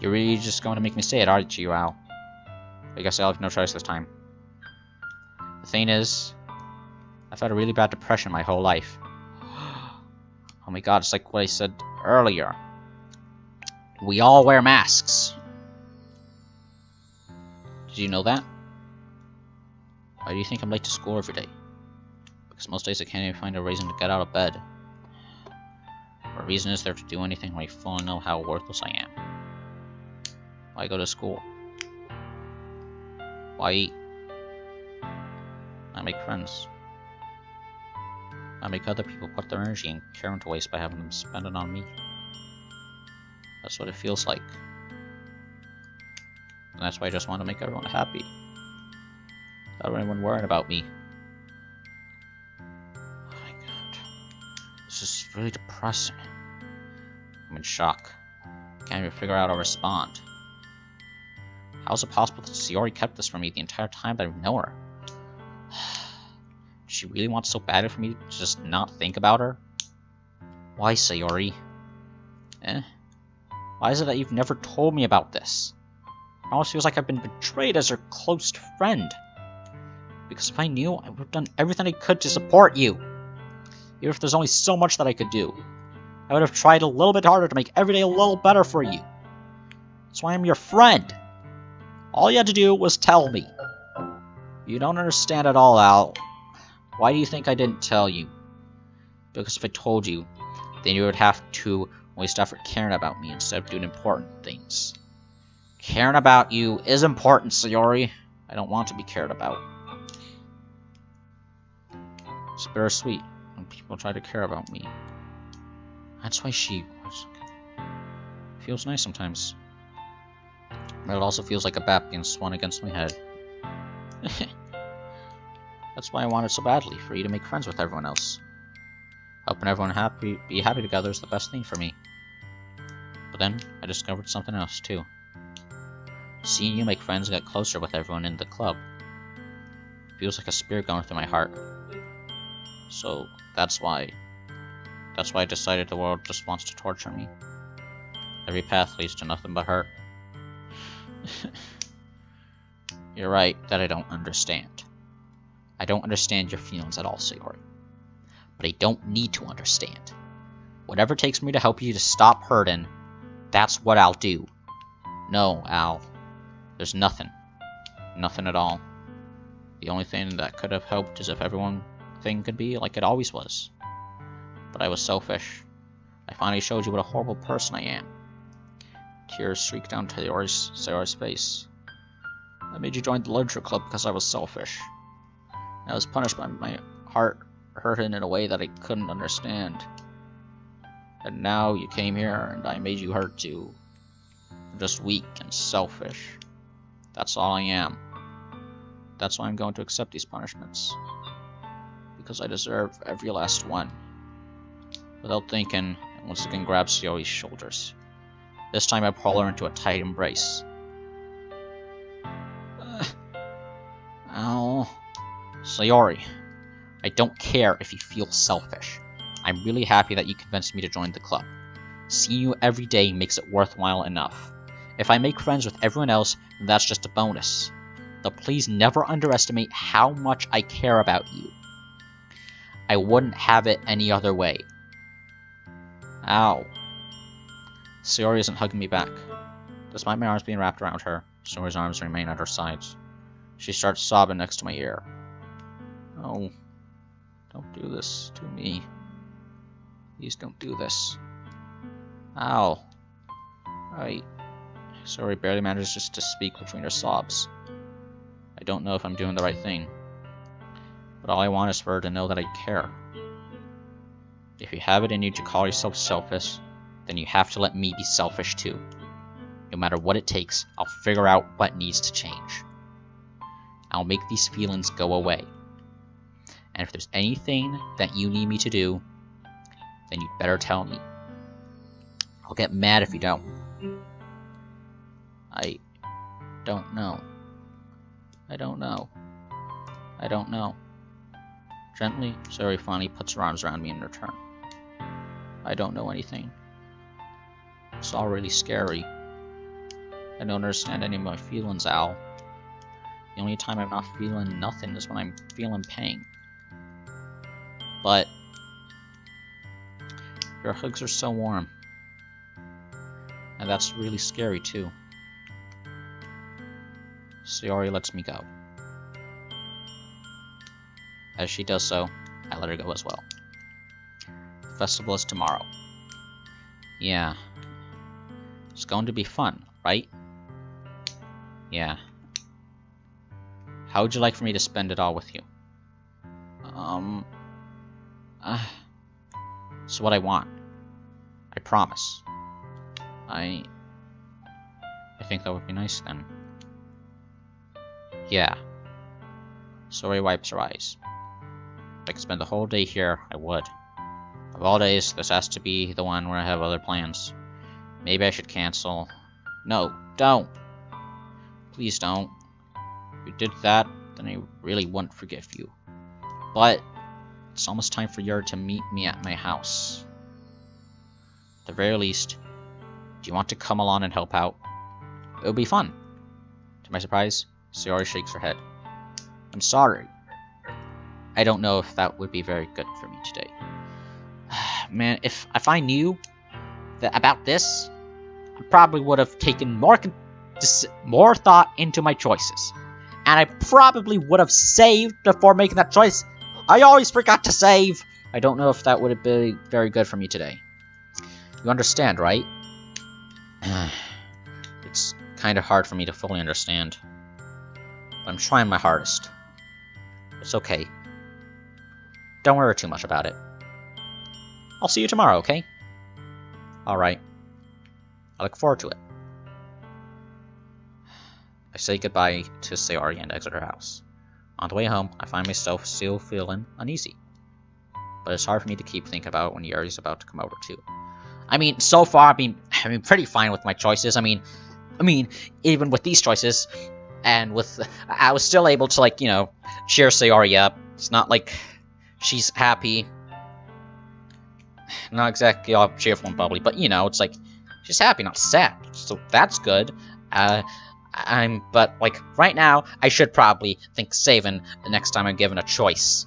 You're really just going to make me say it, aren't you, Al? I guess I'll have no choice this time. The thing is, I've had a really bad depression my whole life. Oh my god, it's like what I said earlier. We all wear masks. Did you know that? Why do you think I'm late to school every day? Because most days I can't even find a reason to get out of bed. What reason is there to do anything when I fully know how worthless I am? Why go to school? Why eat? I make friends. I make other people put their energy and care into waste by having them spend it on me. That's what it feels like. And that's why I just want to make everyone happy. Without anyone worrying about me. Oh my god. This is really depressing. I'm in shock. Can't even figure out how to respond. How is it possible that Sayori kept this from me the entire time that I've known her? Does she really want so badly for me to just not think about her? Why, Sayori? Why is it that you've never told me about this? It almost feels like I've been betrayed as your close friend. Because if I knew, I would have done everything I could to support you. Even if there's only so much that I could do. I would have tried a little bit harder to make every day a little better for you. That's why I'm your friend. All you had to do was tell me. You don't understand at all, Al. Why do you think I didn't tell you? Because if I told you, then you would have to waste effort caring about me instead of doing important things. Caring about you is important, Sayori. I don't want to be cared about. It's bittersweet when people try to care about me. That's why she was. Feels nice sometimes. But it also feels like a bat being swung against my head. That's why I wanted so badly, for you to make friends with everyone else. Helping everyone be happy together is the best thing for me. But then, I discovered something else, too. Seeing you make friends and get closer with everyone in the club feels like a spear going through my heart. So, that's why I decided the world just wants to torture me. Every path leads to nothing but hurt. You're right that I don't understand. I don't understand your feelings at all, Sayori. But I don't need to understand. Whatever it takes me to help you to stop hurting, that's what I'll do. No, Al. There's nothing. Nothing at all. The only thing that could have helped is if everything could be like it always was. But I was selfish. I finally showed you what a horrible person I am. Tears streaked down to Sayori's face. I made you join the literature club because I was selfish. I was punished by my heart hurt it in a way that I couldn't understand. And now you came here and I made you hurt too. I'm just weak and selfish. That's all I am. That's why I'm going to accept these punishments. Because I deserve every last one. Without thinking, I once again grab Sayori's shoulders. This time I pull her into a tight embrace. Ow. Sayori, I don't care if you feel selfish. I'm really happy that you convinced me to join the club. Seeing you every day makes it worthwhile enough. If I make friends with everyone else, then that's just a bonus. But please never underestimate how much I care about you. I wouldn't have it any other way. Ow. Sayori isn't hugging me back. Despite my arms being wrapped around her, Sayori's arms remain at her sides. She starts sobbing next to my ear. Oh, don't do this to me. Please don't do this. Ow. Sayori barely manages to speak between her sobs. I don't know if I'm doing the right thing. But all I want is for her to know that I care. If you have it in you to call yourself selfish, then you have to let me be selfish too. No matter what it takes, I'll figure out what needs to change. I'll make these feelings go away. And if there's anything that you need me to do, then you'd better tell me. I'll get mad if you don't. I don't know. I don't know. I don't know. Gently, Sayori finally puts her arms around me in return. I don't know anything. It's all really scary. I don't understand any of my feelings, Al. The only time I'm not feeling nothing is when I'm feeling pain. But your hugs are so warm. And that's really scary too. Sayori lets me go. As she does so, I let her go as well. The festival is tomorrow. Yeah. It's going to be fun, right? Yeah. How would you like for me to spend it all with you? It's what I want. I promise. I think that would be nice then. Yeah. Sayori wipes her eyes. If I could spend the whole day here, I would. Of all days, this has to be the one where I have other plans. Maybe I should cancel. No, don't! Please don't. If you did that, then I really wouldn't forgive you. But it's almost time for Yuri to meet me at my house. At the very least, do you want to come along and help out? It would be fun. To my surprise, Sayori shakes her head. I'm sorry. I don't know if that would be very good for me today. Man, if I knew about this, I probably would have taken more thought into my choices. And I probably would have saved before making that choice. I always forgot to save! I don't know if that would have been very good for me today. You understand, right? It's kind of hard for me to fully understand. But I'm trying my hardest. It's okay. Don't worry too much about it. I'll see you tomorrow, okay? Alright. I look forward to it. I say goodbye to Sayori and exit her house. On the way home, I find myself still feeling uneasy. But it's hard for me to keep thinking about when Yuri's about to come over too. I mean, so far I've been pretty fine with my choices. I mean, even with these choices, and I was still able to, like, you know, cheer Sayori up. It's not like she's happy. Not exactly all cheerful and bubbly, but, you know, it's like she's happy, not sad. So that's good. But, like, right now, I should probably think saving the next time I'm given a choice.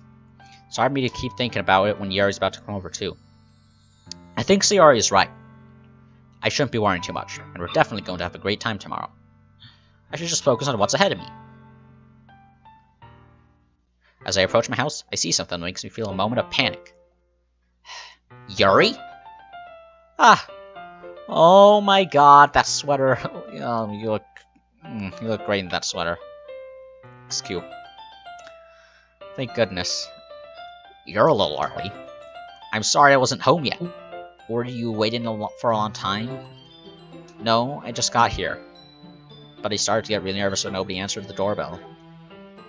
It's hard for me to keep thinking about it when Yuri's about to come over, too. I think Sayori is right. I shouldn't be worrying too much, and we're definitely going to have a great time tomorrow. I should just focus on what's ahead of me. As I approach my house, I see something that makes me feel a moment of panic. Yuri? Ah! Oh my god, that sweater. You look great in that sweater. It's cute. Thank goodness. You're a little early. I'm sorry I wasn't home yet. Were you waiting for a long time? No, I just got here. But I started to get really nervous when nobody answered the doorbell.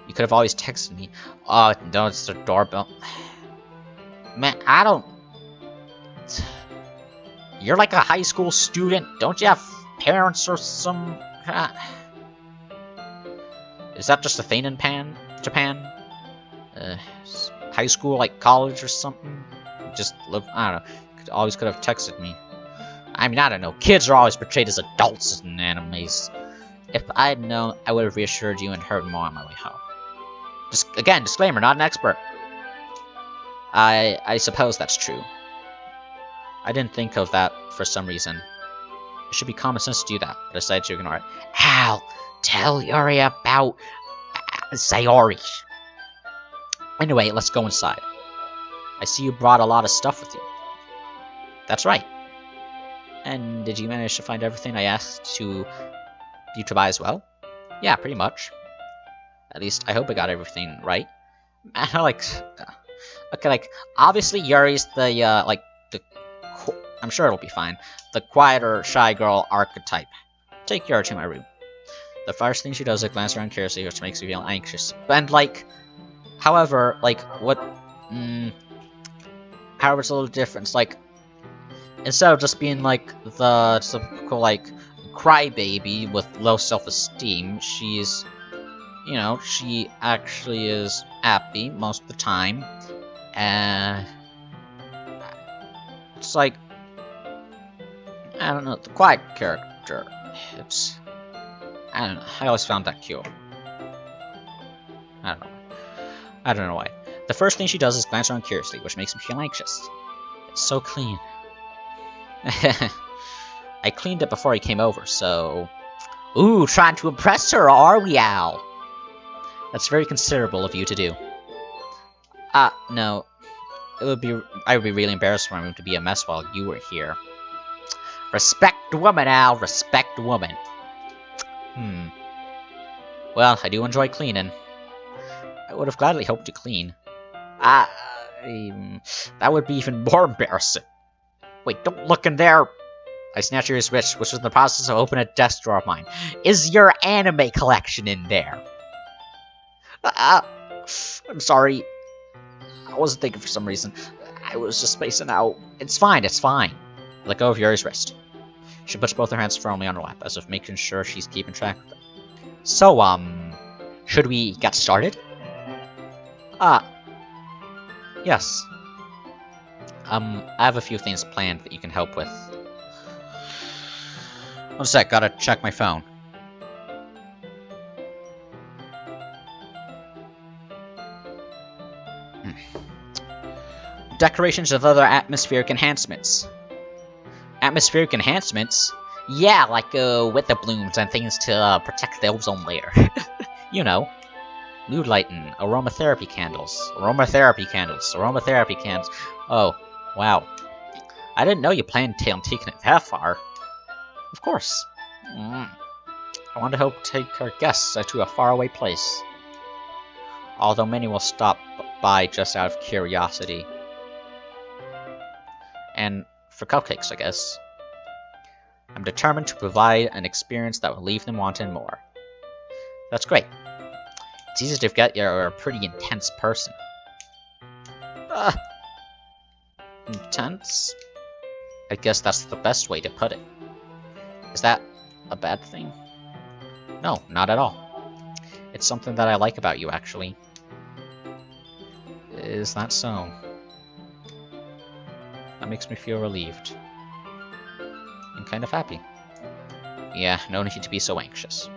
You could have always texted me. Oh, no, it's the doorbell. Man, I don't... You're like a high school student. Don't you have parents or some... Is that just a thing in Japan? High school, like college or something? Just live... I don't know. Always could have texted me. I mean, I don't know. Kids are always portrayed as adults in animes. If I had known, I would have reassured you and heard more on my way home. Just again, disclaimer, not an expert. I suppose that's true. I didn't think of that for some reason. It should be common sense to do that, but I decided to ignore it. Hal, tell Yuri about Sayori. Anyway, let's go inside. I see you brought a lot of stuff with you. That's right. And did you manage to find everything I asked you to buy as well? Yeah, pretty much. At least, I hope I got everything right. Okay, obviously Yuri's I'm sure it'll be fine. The quieter, shy girl archetype. Take Yuri to my room. The first thing she does is glance around curiously, which makes me feel anxious. And, however, however, it's a little different. It's instead of just being, the typical, crybaby with low self-esteem, she's, she actually is happy most of the time. And it's I don't know, the quiet character. I don't know, I always found that cute. I don't know why. The first thing she does is glance around curiously, which makes me feel anxious. It's so clean. I cleaned it before he came over, so... Ooh, trying to impress her, are we, Al? That's very considerable of you to do. No. I would be really embarrassed for my room to be a mess while you were here. Respect the woman, Al, respect the woman. Well, I do enjoy cleaning. I would have gladly helped you clean. That would be even more embarrassing. Wait, don't look in there! I snatched your wrist, which was in the process of opening a desk drawer of mine. Is your anime collection in there? I'm sorry. I wasn't thinking for some reason. I was just spacing out. It's fine, it's fine. Let go of Yuri's wrist. She puts both her hands firmly on her lap, as if making sure she's keeping track of them. So, should we get started? Yes. I have a few things planned that you can help with. One sec, gotta check my phone. Decorations of other atmospheric enhancements. Atmospheric enhancements? Yeah, with the blooms and things to protect the ozone layer. You know. Mood lighting, aromatherapy candles. Oh, wow. I didn't know you planned on taking it that far. Of course. I want to help take our guests to a faraway place. Although many will stop by just out of curiosity. And for cupcakes, I guess. I'm determined to provide an experience that will leave them wanting more. That's great. It's easy to forget you're a pretty intense person. Intense? I guess that's the best way to put it. Is that a bad thing? No, not at all. It's something that I like about you, actually. Is that so? That makes me feel relieved. And kind of happy. Yeah, no need to be so anxious.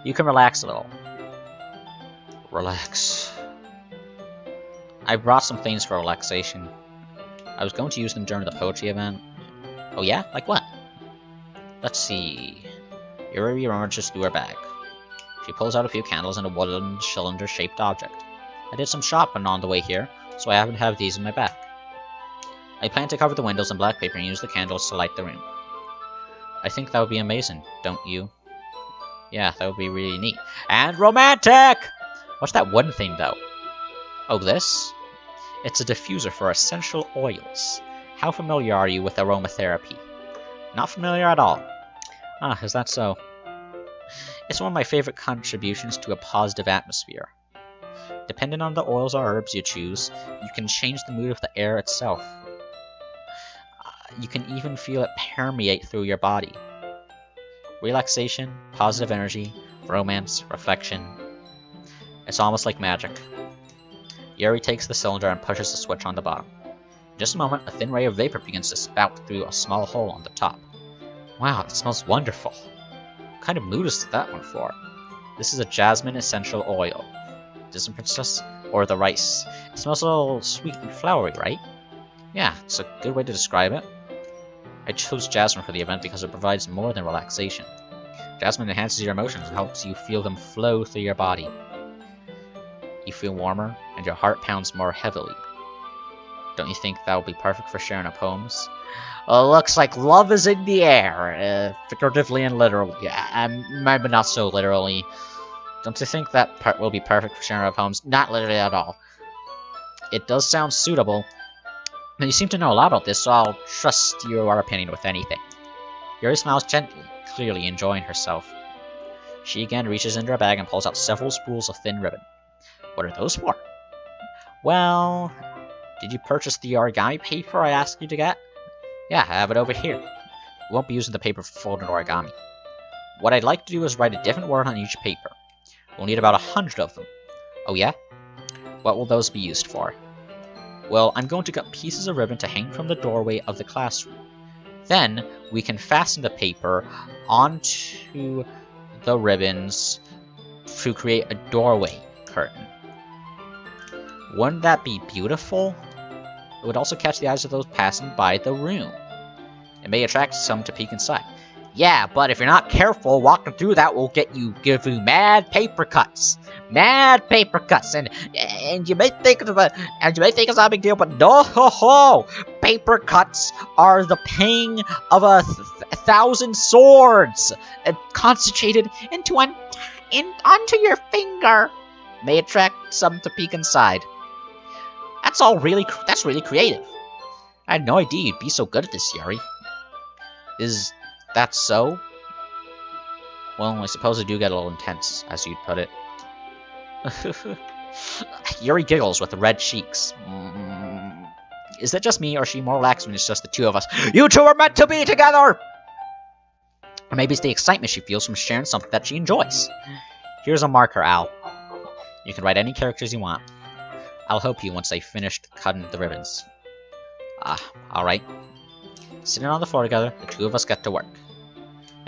You can relax a little. Relax. I brought some things for relaxation. I was going to use them during the poetry event. Oh yeah? Like what? Let's see. Yuri emerges through her bag. She pulls out a few candles and a wooden cylinder-shaped object. I did some shopping on the way here, so I happen to have these in my bag. I plan to cover the windows in black paper and use the candles to light the room. I think that would be amazing, don't you? Yeah, that would be really neat. And romantic! What's that one thing, though? Oh, this? It's a diffuser for essential oils. How familiar are you with aromatherapy? Not familiar at all. Ah, is that so? It's one of my favorite contributions to a positive atmosphere. Depending on the oils or herbs you choose, you can change the mood of the air itself. You can even feel it permeate through your body. Relaxation, positive energy, romance, reflection. It's almost like magic. Yuri takes the cylinder and pushes the switch on the bottom. In just a moment, a thin ray of vapor begins to spout through a small hole on the top. Wow, it smells wonderful. What kind of mood is that one for? This is a jasmine essential oil. Disney Princess? Or the rice. It smells a little sweet and flowery, right? Yeah, it's a good way to describe it. I chose jasmine for the event because it provides more than relaxation. Jasmine enhances your emotions and helps you feel them flow through your body. You feel warmer, and your heart pounds more heavily. Don't you think that would be perfect for sharing our poems? Looks like love is in the air, figuratively and literally. Maybe not so literally. Don't you think that part will be perfect for sharing our poems? Not literally at all. It does sound suitable. Now you seem to know a lot about this, so I'll trust your opinion with anything. Yuri smiles gently, clearly enjoying herself. She again reaches into her bag and pulls out several spools of thin ribbon. What are those for? Well, did you purchase the origami paper I asked you to get? Yeah, I have it over here. We won't be using the paper for folded origami. What I'd like to do is write a different word on each paper. We'll need about 100 of them. Oh yeah? What will those be used for? Well, I'm going to cut pieces of ribbon to hang from the doorway of the classroom. Then, we can fasten the paper onto the ribbons to create a doorway curtain. Wouldn't that be beautiful? It would also catch the eyes of those passing by the room. It may attract some to peek inside. Yeah, but if you're not careful, walking through that will give you mad paper cuts. Mad paper cuts, and you may think it's not a big deal, but no, paper cuts are the pang of 1,000 swords, concentrated onto your finger. May attract some to peek inside. That's really creative. I had no idea you'd be so good at this, Yuri. Is that so? Well, I suppose I do get a little intense, as you'd put it. Yuri giggles with the red cheeks. Is that just me, or is she more relaxed when it's just the two of us? You two are meant to be together! Or maybe it's the excitement she feels from sharing something that she enjoys. Here's a marker, Al. You can write any characters you want. I'll help you once I've finished cutting the ribbons. Alright. Sitting on the floor together, the two of us get to work.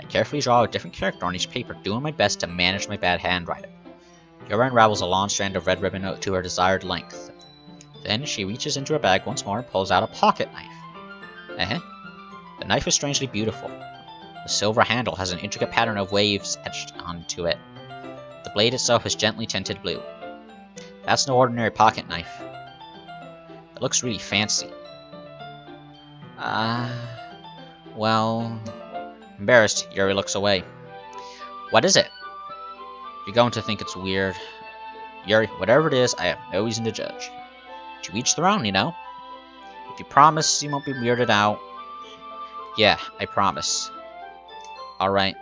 I carefully draw a different character on each paper, doing my best to manage my bad handwriting. Yuri unravels a long strand of red ribbon to her desired length. Then she reaches into her bag once more and pulls out a pocket knife. The knife is strangely beautiful. The silver handle has an intricate pattern of waves etched onto it. The blade itself is gently tinted blue. That's no ordinary pocket knife. It looks really fancy. Well... Embarrassed, Yuri looks away. What is it? You're going to think it's weird. Yuri, whatever it is, I have no reason to judge. To each their own, you know? If you promise you won't be weirded out... Yeah, I promise. Alright.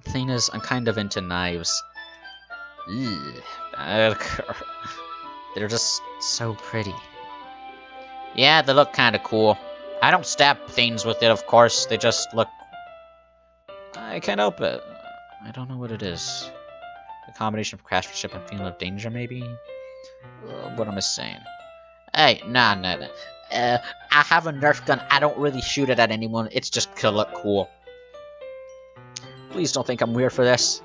The thing is, I'm kind of into knives. They're just so pretty. Yeah, they look kinda cool. I don't stab things with it, of course. They just look... I can't help it. I don't know what it is. A combination of craftsmanship and feeling of danger, maybe? What am I saying? Hey, nah. I have a Nerf gun. I don't really shoot it at anyone. It's just to look cool. Please don't think I'm weird for this.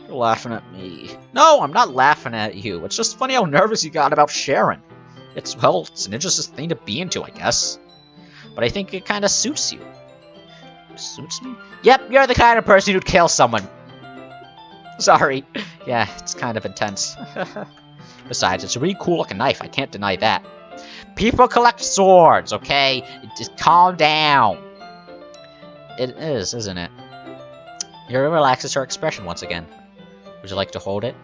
You're laughing at me. No, I'm not laughing at you. It's just funny how nervous you got about sharing. It's an interesting thing to be into, I guess. But I think it kind of suits you. Suits me? Yep, you're the kind of person who'd kill someone. Sorry. Yeah, it's kind of intense. Besides, it's a really cool looking knife. I can't deny that. People collect swords, okay? Just calm down. It is, isn't it? Yuri relaxes her expression once again. Would you like to hold it?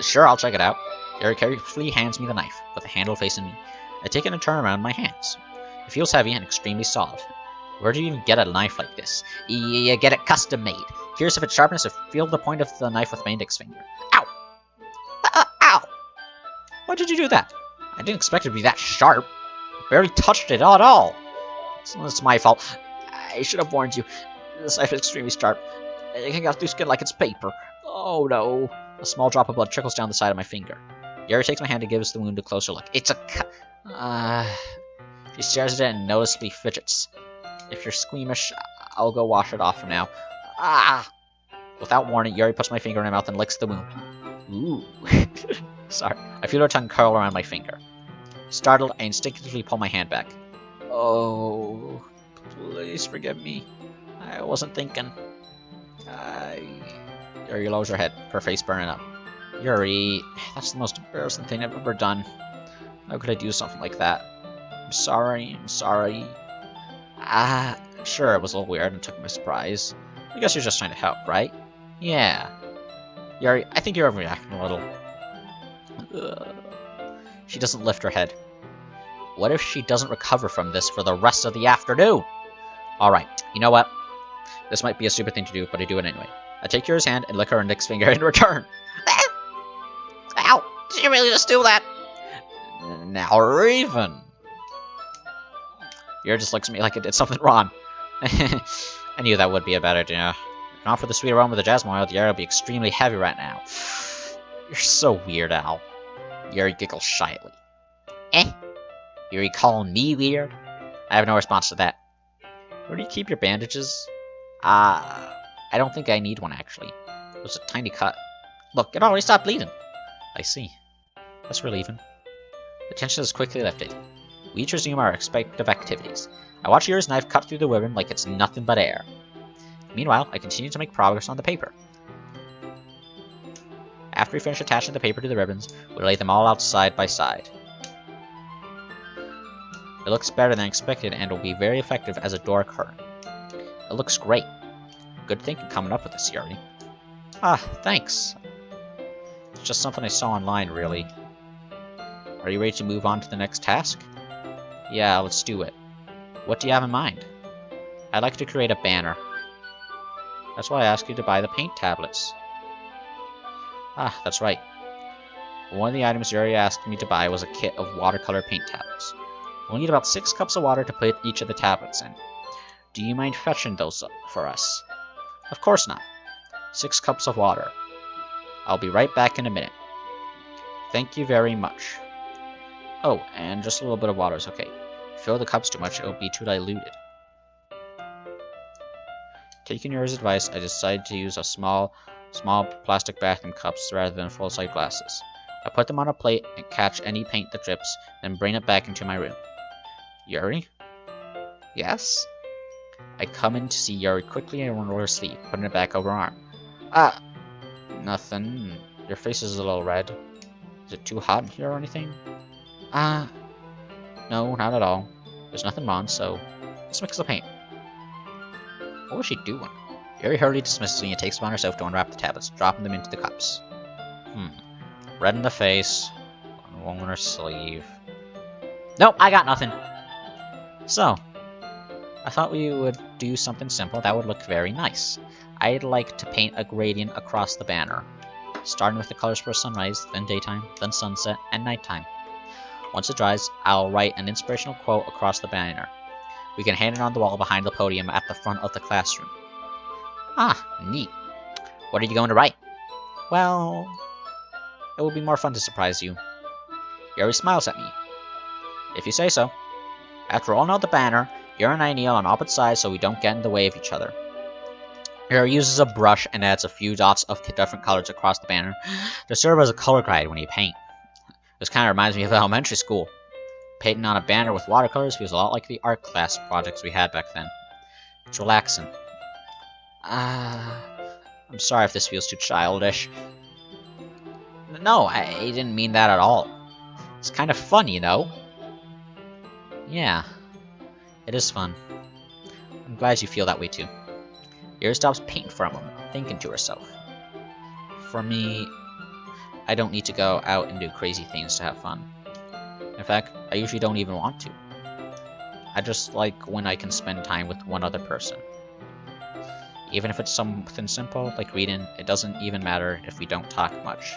Sure, I'll check it out. Yuri carefully hands me the knife, with the handle facing me. I take it and turn around my hands. It feels heavy and extremely solid. Where do you even get a knife like this? You get it custom made. Curious of its sharpness, feel the point of the knife with my index finger. Ow! Ow! Why did you do that? I didn't expect it to be that sharp. I barely touched it at all. It's my fault. I should have warned you. This knife is extremely sharp. It can cut through skin like it's paper. Oh no. A small drop of blood trickles down the side of my finger. Yuri takes my hand and gives the wound a closer look. It's a cut. She stares at it and noticeably fidgets. If you're squeamish, I'll go wash it off for now. Without warning, Yuri puts my finger in her mouth and licks the wound. Ooh. Sorry. I feel her tongue curl around my finger. Startled, I instinctively pull my hand back. Oh, please forgive me. I wasn't thinking. Yuri lowers her head, her face burning up. Yuri, that's the most embarrassing thing I've ever done. How could I do something like that? I'm sorry. Sure, it was a little weird and took me by surprise. I guess you're just trying to help, right? Yeah. Yuri, I think you're overreacting a little. She doesn't lift her head. What if she doesn't recover from this for the rest of the afternoon? Alright, you know what? This might be a stupid thing to do, but I do it anyway. I take Yuri's hand and lick her index finger in return. Ow! Did you really just do that? Now, Raven! Yuri just looks at me like I did something wrong. I knew that would be a bad idea. If not for the sweet aroma of the jasmine oil, the air would be extremely heavy right now. You're so weird, Al. Yuri giggles shyly. Yuri calling me weird? I have no response to that. Where do you keep your bandages? I don't think I need one, actually. It was a tiny cut. Look, it already stopped bleeding. I see. That's relieving. The tension is quickly lifted. We each resume our respective activities. I watch Yuri's knife cut through the ribbon like it's nothing but air. Meanwhile, I continue to make progress on the paper. After we finish attaching the paper to the ribbons, we lay them all out side by side. It looks better than expected and will be very effective as a door curtain. It looks great. Good thinking coming up with this, Yuri. Thanks. It's just something I saw online, really. Are you ready to move on to the next task? Yeah, let's do it. What do you have in mind? I'd like to create a banner. That's why I asked you to buy the paint tablets. That's right. One of the items Yuri asked me to buy was a kit of watercolor paint tablets. We'll need about 6 cups of water to put each of the tablets in. Do you mind fetching those up for us? Of course not. 6 cups of water. I'll be right back in a minute. Thank you very much. Oh, and just a little bit of water is okay. Fill the cups too much, it will be too diluted. Taking Yuri's advice, I decided to use a small plastic bathroom cups rather than full-size glasses. I put them on a plate and catch any paint that drips, then bring it back into my room. Yuri? Yes? I come in to see Yuri quickly unroll her sleeve, putting it back over her arm. Nothing. Your face is a little red. Is it too hot here or anything? No, not at all. There's nothing wrong, so let's mix the paint. What was she doing? Yuri hurriedly dismisses me and takes upon herself to unwrap the tablets, dropping them into the cups. Red in the face, one on her sleeve. Nope, I got nothing. So, I thought we would do something simple that would look very nice. I'd like to paint a gradient across the banner, starting with the colors for sunrise, then daytime, then sunset, and nighttime. Once it dries, I'll write an inspirational quote across the banner. We can hang it on the wall behind the podium at the front of the classroom. Neat. What are you going to write? Well, it will be more fun to surprise you. Yuri smiles at me. If you say so. After rolling out the banner, Yuri and I kneel on opposite sides so we don't get in the way of each other. Yuri uses a brush and adds a few dots of different colors across the banner to serve as a color guide when you paint. This kind of reminds me of elementary school. Painting on a banner with watercolors feels a lot like the art class projects we had back then. It's relaxing. I'm sorry if this feels too childish. No, I didn't mean that at all. It's kind of fun, you know? Yeah, it is fun. I'm glad you feel that way too. Yuri stops painting for a moment, thinking to herself. For me, I don't need to go out and do crazy things to have fun. In fact, I usually don't even want to. I just like when I can spend time with one other person. Even if it's something simple, like reading, it doesn't even matter if we don't talk much.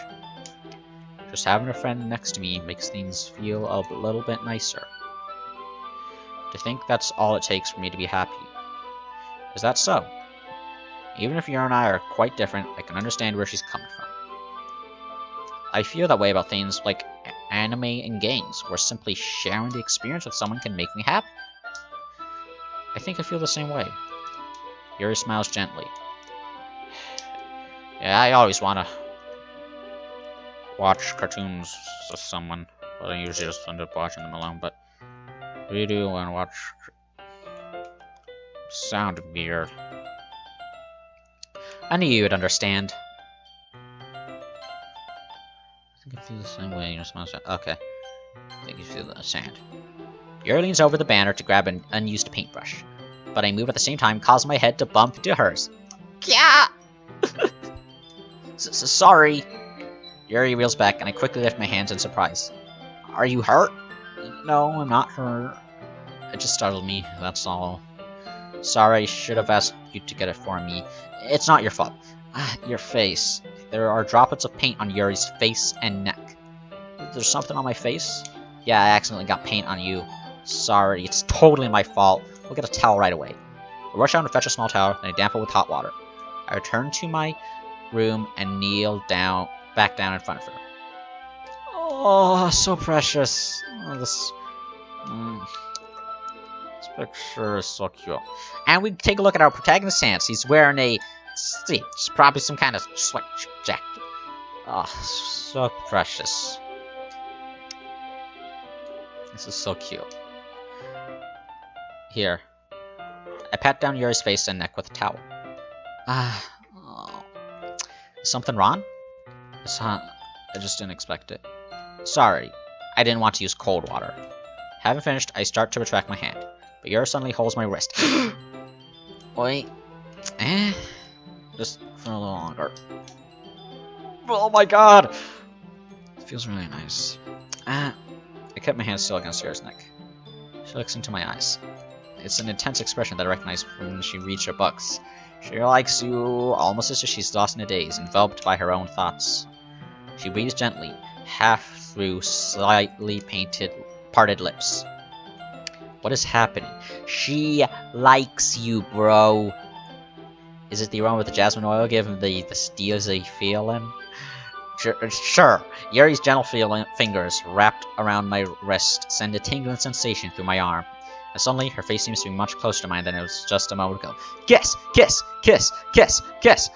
Just having a friend next to me makes things feel a little bit nicer. To think that's all it takes for me to be happy. Is that so? Even if you and I are quite different, I can understand where she's coming from. I feel that way about things like anime and games, where simply sharing the experience with someone can make me happy. I think I feel the same way. Yuri smiles gently. Yeah, I always want to watch cartoons with someone, but I usually just end up watching them alone, but I really do want to watch. Sound weird. I knew you would understand. I think I feel the same way. Okay. I think you feel the sand. Yuri leans over the banner to grab an unused paintbrush, but I move at the same time, causing my head to bump into hers. Yeah. Sorry. Yuri reels back, and I quickly lift my hands in surprise. Are you hurt? No, I'm not hurt. It just startled me, that's all. Sorry, I should have asked you to get it for me. It's not your fault. Your face. There are droplets of paint on Yuri's face and neck. There's something on my face? Yeah, I accidentally got paint on you. Sorry, it's totally my fault. We'll get a towel right away. I rush out and fetch a small towel, then I damp it with hot water. I return to my room and kneel back down in front of her. Oh, so precious. Oh, this picture is so cute. And we take a look at our protagonist's hands. He's wearing it's probably some kind of sweat jacket. Oh, so precious. This is so cute. Here. I pat down Yuri's face and neck with a towel. Oh. Is something wrong? I just didn't expect it. Sorry. I didn't want to use cold water. Having finished, I start to retract my hand, but Yuri suddenly holds my wrist. Wait. Just for a little longer. Oh my god! It feels really nice. I kept my hand still against Yuri's neck. She looks into my eyes. It's an intense expression that I recognize from when she reads her books. She likes you almost as if she's lost in a daze, enveloped by her own thoughts. She breathes gently, half through slightly parted lips. What is happening? She likes you, bro. Is it the aroma of the jasmine oil giving the steely feeling? Sure. Yuri's gentle fingers wrapped around my wrist send a tingling sensation through my arm. And suddenly, her face seems to be much closer to mine than it was just a moment ago. Kiss! Kiss! Kiss! Kiss! Kiss!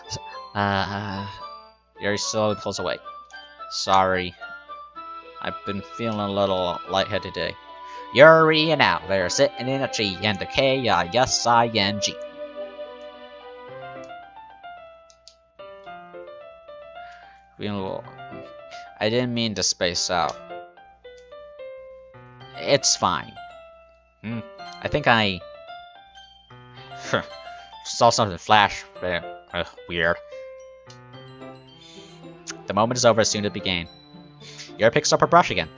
Yuri slowly pulls away. Sorry. I've been feeling a little lightheaded today. Yuri and out there, sitting in a tree, and the K-I-S-I-N-G. I didn't mean to space out. It's fine. I think I saw something flash there. Weird. The moment is over as soon as it began. Yuri picks up her brush again,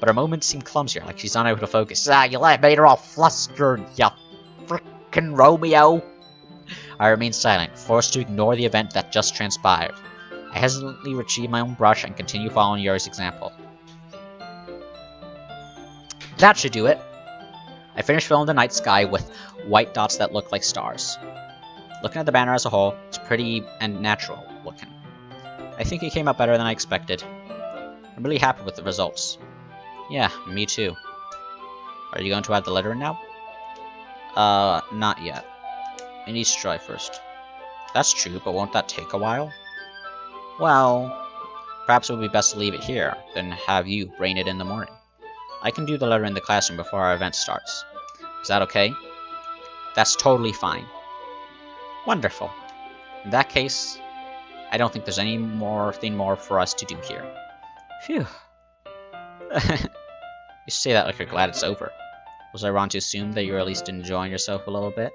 but her movements seem clumsier, like she's unable to focus. You made her all flustered, you frickin' Romeo! I remain silent, forced to ignore the event that just transpired. I hesitantly retrieve my own brush and continue following Yuri's example. That should do it. I finish filling the night sky with white dots that look like stars. Looking at the banner as a whole, it's pretty and natural looking. I think it came out better than I expected. I'm really happy with the results. Yeah, me too. Are you going to add the lettering now? Not yet. It needs to dry first. That's true, but won't that take a while? Well, perhaps it would be best to leave it here, then have you brain it in the morning. I can do the letter in the classroom before our event starts. Is that okay? That's totally fine. Wonderful. In that case, I don't think there's anything more for us to do here. Phew. You say that like you're glad it's over. Was I wrong to assume that you're at least enjoying yourself a little bit?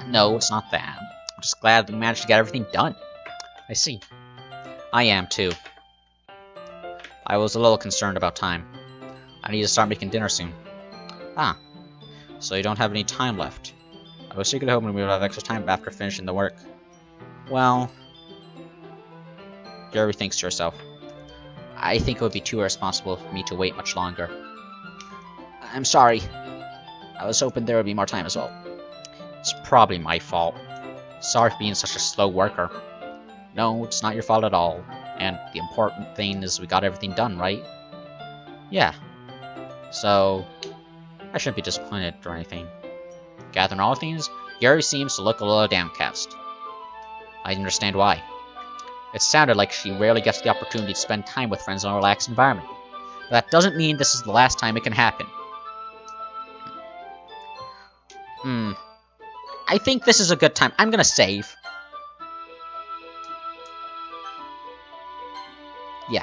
No, it's not that. I'm just glad we managed to get everything done. I see. I am too. I was a little concerned about time. I need to start making dinner soon. Ah, so you don't have any time left. I was secretly hoping we would have extra time after finishing the work. Well, Yuri thinks to herself. I think it would be too irresponsible for me to wait much longer. I'm sorry. I was hoping there would be more time as well. It's probably my fault. Sorry for being such a slow worker. No, it's not your fault at all. And the important thing is we got everything done, right? Yeah. So, I shouldn't be disappointed or anything. Gathering all things, Yuri seems to look a little downcast. I understand why. It sounded like she rarely gets the opportunity to spend time with friends in a relaxed environment. But that doesn't mean this is the last time it can happen. I think this is a good time. I'm gonna save. Yeah.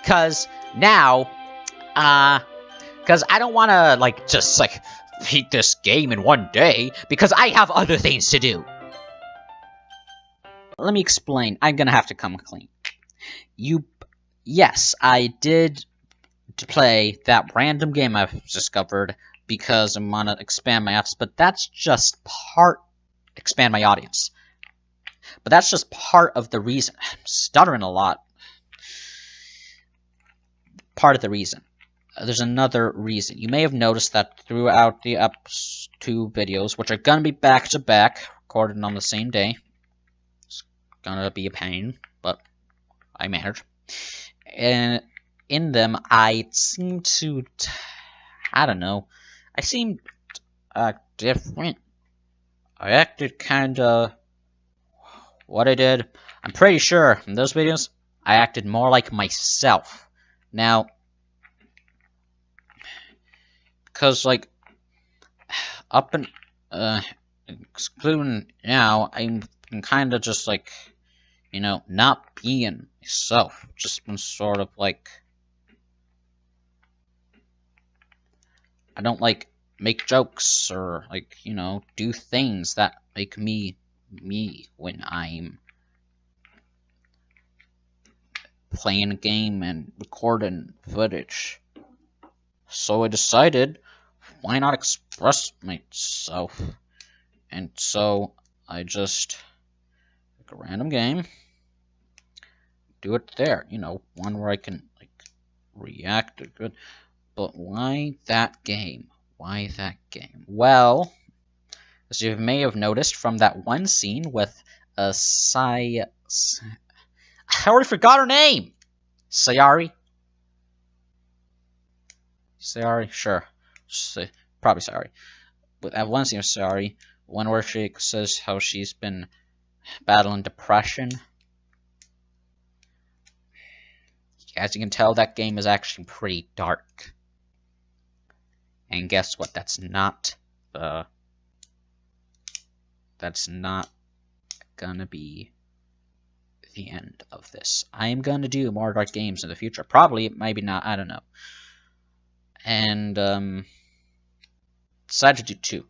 Cause now, cause I don't wanna, like, just, like, beat this game in one day, because I have other things to do. Let me explain. I'm gonna have to come clean. Yes, I did play that random game I've discovered because I want to expand my audience, but that's just expand my audience. But that's just part of the reason. I'm stuttering a lot. Part of the reason. There's another reason. You may have noticed that throughout the two videos, which are gonna be back to back, recorded on the same day. It's gonna be a pain, but I managed. And in them, I seem to, I don't know, I seemed different. I acted kinda, what I did, I'm pretty sure in those videos, I acted more like myself. Now, because, like, up and, excluding now, I'm kinda just, like, you know, not being myself. Just been sort of, like, I don't, like, make jokes or, like, you know, do things that make me when I'm playing a game and recording footage. So I decided, why not express myself? And so I just pick a random game, do it there, you know, one where I can, like, react to good. But why that game? Why that game? Well, as you may have noticed from that one scene with I already forgot her name! Sayari? Sayari? Sure. Probably Sayari. With that one scene with Sayari, one where she says how she's been battling depression. As you can tell, that game is actually pretty dark. And guess what? That's not gonna be the end of this. I'm gonna do more dark games in the future. Probably, maybe not, I don't know. And, decided to do 2.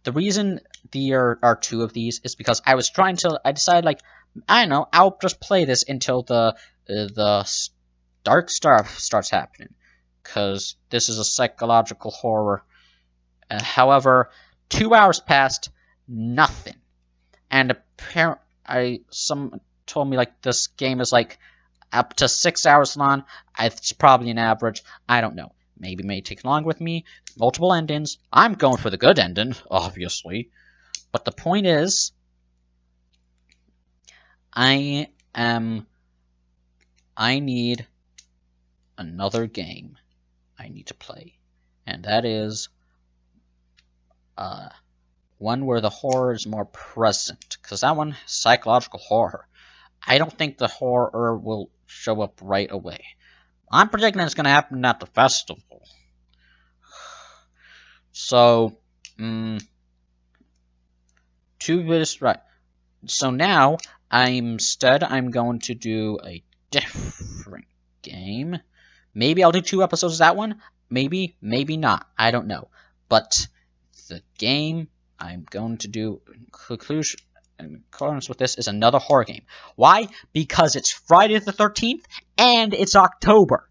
The reason there are 2 of these is because I decided, like, I don't know, I'll just play this until the dark stuff starts happening. Because this is a psychological horror. However, 2 hours passed, nothing. And apparently, someone told me, like, this game is, like, up to 6 hours long. It's probably an average. I don't know. Maybe it may take longer with me. Multiple endings. I'm going for the good ending, obviously. But the point is, I need another game I need to play. And that is one where the horror is more present. Because that one, psychological horror. I don't think the horror will show up right away. I'm predicting it's going to happen at the festival. So, 2 videos, right. So now, I'm going to do a different game. Maybe I'll do 2 episodes of that one. Maybe, maybe not. I don't know. But the game I'm going to do in conclusion, in accordance with this, is another horror game. Why? Because it's Friday the 13th and it's October.